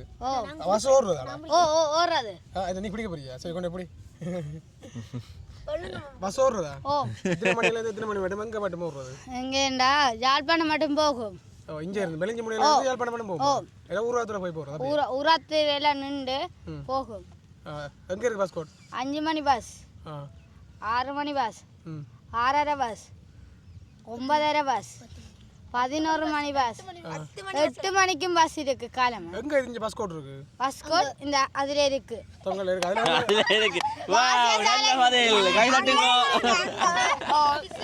பஸ் ஓடுறதா ஓடுறது இதை நீ பிடிக்க போறியா சரி கொண்டு எப்படி பஸ் ஓடுறதா எத்தனை மணிலேருந்து எத்தனை மணி மட்டும் எங்கே மட்டும் ஓடுறது எங்கேண்டா யாழ்ப்பாணம் மட்டும் போகும் இங்கே இருந்து மெலிஞ்சி முடியல யாழ்ப்பாணம் மட்டும் போகும் எல்லாம் ஊராத்துல போய் போகிறது ஊராத்து எல்லாம் நின்று போகும் எங்கே இருக்கு பஸ் கோட் 5 மணி பஸ் 6 மணி பஸ் 6:30 பஸ் 9:30 பஸ் 11 மணி பஸ் 8 மணிக்கும் பஸ் இருக்கு காலம் எங்க இங்க பஸ் கோட் இருக்கு பஸ் கோட் இந்த அதுல இருக்கு தொங்கல இருக்கு அதுல இருக்கு வாவ் நல்ல பதில் கை தட்டுங்க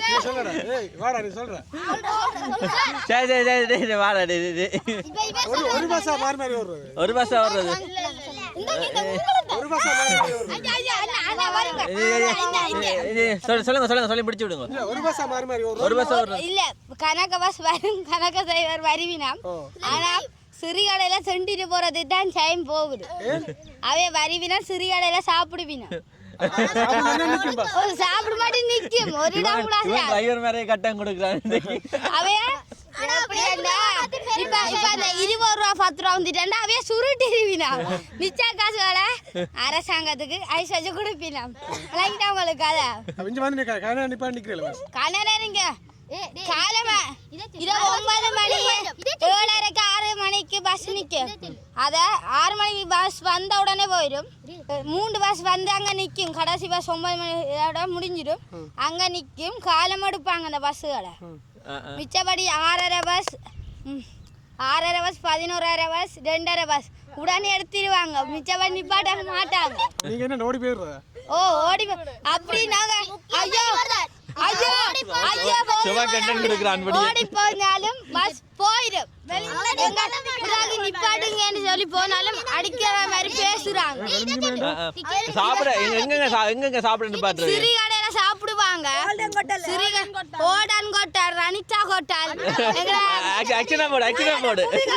நீ சொல்றடா ஏய் வாடா நீ சொல்ற சரி வாடா ஒரு பஸ்ஸா மாறி மாறி ஓடுறது ஒரு பஸ்ஸா ஓடுறது ஒரு பஸ்ஸா மாறி சொல்லுங்க சொல்லி பிடிச்சு விடுங்க ஒரு பஸ்ஸா மாறி மாறி ஓடுறது ஒரு பஸ் ஓடுறது இல்ல கணக்க பஸ் வரும் கணக்க டிரைவர் வருவினாம் ஆனா சிறுகடையில சென்டிட்டு போறது தான் டைம் போகுது அவே வருவினா சிறுகடையில சாப்பிடுவினா சாப்பிட மாட்டேன் நிக்கும் ஒரு இடம் கூட டிரைவர் மேலே கட்டம் கொடுக்குறாங்க அவைய இப்ப அந்த 20 ரூபா 10 ரூபா வந்துட்டா அவைய சுருட்டிருவினா மிச்சா காசுகள அரசாங்கத்துக்கு ஐஸ் வச்சு கொடுப்பினா விளங்கிட்டா உங்களுக்கு அதை வந்து கனடா நிப்பா நிக்கிறீங்களா கனடா நீங்க காலமா இரவு 9 மணி 7:30 6 மணிக்கு பஸ் நிற்கும். அதை 6 மணிக்கு பஸ் வந்த உடனே போயிடும். 3 பஸ் வந்து அங்கே நிற்கும். கடைசி பஸ் 9 மணியோட முடிஞ்சிடும். அங்கே நிற்கும். காலம் எடுப்பாங்க அந்த பஸ்ஸுகளை. மிச்சபடி 6:30 பஸ் 6:30 பஸ் 11:30 பஸ் 2:30 பஸ் உடனே எடுத்துருவாங்க. மிச்சபடி நிப்பாட்ட மாட்டாங்க. நீங்க என்ன ஓடி போயிடுறதா? ஓ ஓடி அப்படி நாங்க ஐயோ ஐயோ ஐயோ ஓடி போனாலும் பஸ் போயிடும். நிப்பாட்டுங்கன்னு சொல்லி போனாலும் அடிக்கிற மாதிரி பேசுறாங்க. சாப்பிட எங்க சாப்பிட பாத்து சிறி கடையில சாப்பிடுவாங்க. ஓடன் கோட்டால் ரனிதா கோட்டால்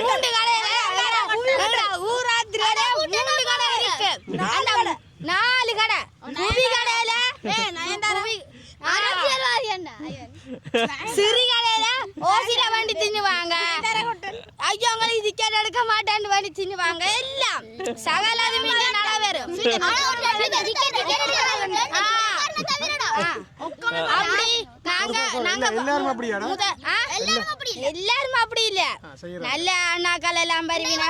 மூன்று கடையில ஊராத்திரியோட 3 கடை இருக்கு. 4 கடை புவி கடையில சிறி கடையில ஓசில வண்டி தின்னுவாங்க. ஐயோ உங்களுக்கு டிக்கெட் எடுக்க மாட்டான்னு வண்டி தின்னுவாங்க. எல்லாம் சகலதும் இங்க நடவரும். அப்படி எல்லாரும் அப்படியாடா? எல்லாரும் அப்படி இல்ல. நல்ல அண்ணாக்கள் எல்லாம் பருவினா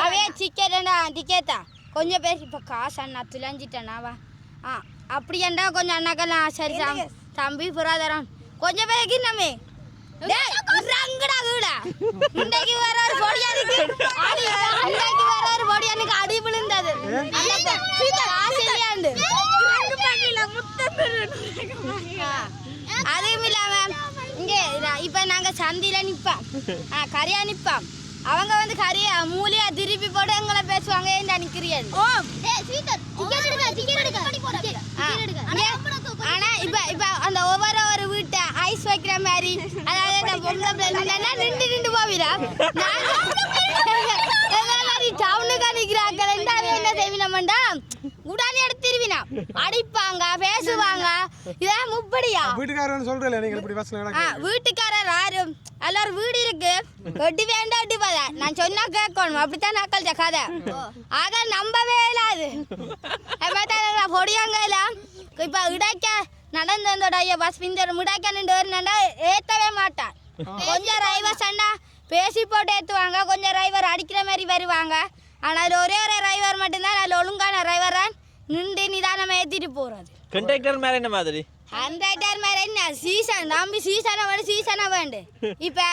அவே டிக்கெட்டா கொஞ்சம் பேர் இப்ப காசு அண்ணா துளைஞ்சிட்டேனாவா அப்படி என்றா கொஞ்சம் அண்ணாக்கெல்லாம் சரி தம்பி புராதரம் கொஞ்சம் பேருக்கு நம்ம அடி விழுந்தது. அதுவும் இல்லாம இங்க இப்ப நாங்க சந்தில நிப்போம். கரையா நிப்போம். அவங்க வந்து கரையா மூலியா திருப்பி போட்டு எங்களை பேசுவாங்க. ஏன்டா நிக்கிறீங்க? ஆனா இப்ப இப்ப அந்த ஒவ்வொரு வீட்டை ஐஸ் வைக்கிற மாதிரி அதாவது நின்று போவிடா டவுனுக்கு நிக்கிறாங்க. என்ன செய்வினோம்டா உடனே எடுத்துருவினா அடிப்பாங்க பேசுவாங்க. இதான் முப்படியா வீட்டுக்காரர் சொல்றேன். நீங்க இப்படி பஸ்ல வீட்டுக்காரர் யாரும் எல்லாரும் வீடு இருக்கு வெட்டி வேண்டாம் வெட்டி போதா நான் சொன்னா கேட்கணும். அப்படித்தான் நாக்கள் கதை. ஆக நம்பவே இல்லாது பொடியாங்க எல்லாம் இப்ப இடைக்க நடந்து வந்தோட பஸ் பிந்த முடாக்க நின்று ஏத்தவே மாட்டான். கொஞ்சம் டிரைவர் சண்டா பேசி போட்டு ஏற்றுவாங்க. கொஞ்சம் டிரைவர் அடிக்கிற மாதிரி வருவாங்க. ஆனால் அதில் ஒரே டிரைவர் மட்டும்தான் அதில் ஒழுங்கான டிரைவர் தான் நின்று நிதானமாக ஏற்றிட்டு போகிறது. கண்டக்டர் மேலே என்ன மாதிரி? கண்டக்டர் மேலே என்ன சீசன் நம்பி சீசனை வேண்டு. இப்போ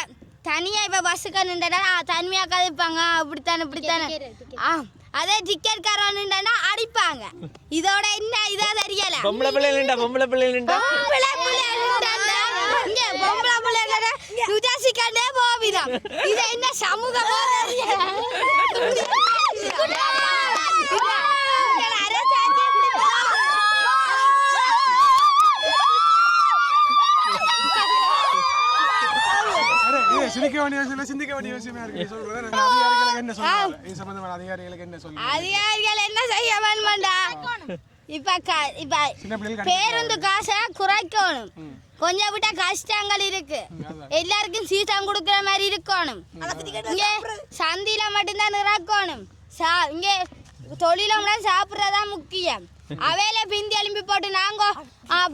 தனியாக இப்போ பஸ்ஸுக்கு நின்றா தனியாக கதைப்பாங்க. இப்படித்தானே அதே டிக்கெட் காரன் நின்றா அடிப்பாங்க. இதோட என்ன இதா தெரியல. பொம்பளை பிள்ளைங்க பொம்பளை பிள்ளைங்க சுஜாசிக்கண்டே போவிதம். இது என்ன சமூகம்? சிந்திக்க வேண்டிய விஷயம் சிந்திக்க வேண்டிய விஷயமா இருக்கு. சொல்றேன் அதிகாரிகளுக்கு என்ன சொல்றாங்க? இது சம்பந்தமான அதிகாரிகளுக்கு என்ன சொல்றாங்க? அதிகாரிகள் என்ன செய்ய வேணும்டா? இப்ப பேருந்து காசை குறைக்கணும். கொஞ்சம் விட்டா கஷ்டங்கள் இருக்கு. எல்லாருக்கும் சீசன் கொடுக்குற மாதிரி இருக்கணும். இங்க சந்தியில மட்டும்தான் இறக்கணும். இங்க தொழில சாப்பிட்றதா முக்கியம். அவையில பிந்தி எழுப்பி போட்டு நாங்க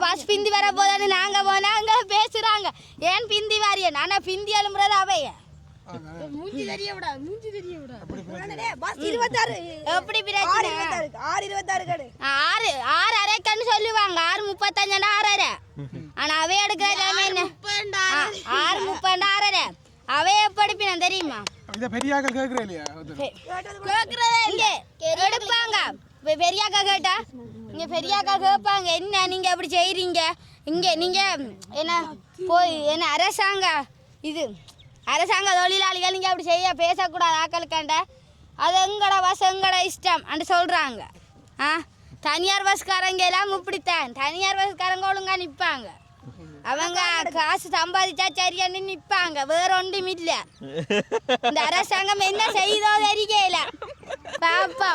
பஸ் பிந்தி வர போதான்னு நாங்க போனாங்க பேசுறாங்க. ஏன் பிந்தி வாரிய நானா பிந்தி எழும்புறது அவைய எப்படி பிரச்சனை? 6:30 சொல்லுவாங்க. 6:35 6:30. ஆனா அவை எடுக்கிற 6:30 அவை எப்படி தெரியுமா? பெரியாக்கள் கேட்கறே இல்லையா? எடுப்பாங்க. பெரியாக்கா கேட்டா இங்க பெரியாக்கா கேட்பாங்க. என்ன நீங்க எப்படி செய்யறீங்க? இங்க நீங்க என்ன போய் என்ன அரசாங்க தொழிலாளிகள் நீங்க அப்படி செய்ய பேசக்கூடாது ஆக்களுக்காண்ட. அது எங்கட பஸ் எங்கட இஷ்டம் அண்டு சொல்றாங்க. தனியார் பஸ்காரங்க எல்லாம் இப்படித்தான். தனியார் பஸ்காரங்க ஒழுங்கா நிற்பாங்க. அவங்க காசு சம்பாதிச்சா சரியான்னு நிற்பாங்க. வேற ஒன்றும் இல்ல. இந்த அரசாங்கம் என்ன செய்தோ தெரியல பாப்பா.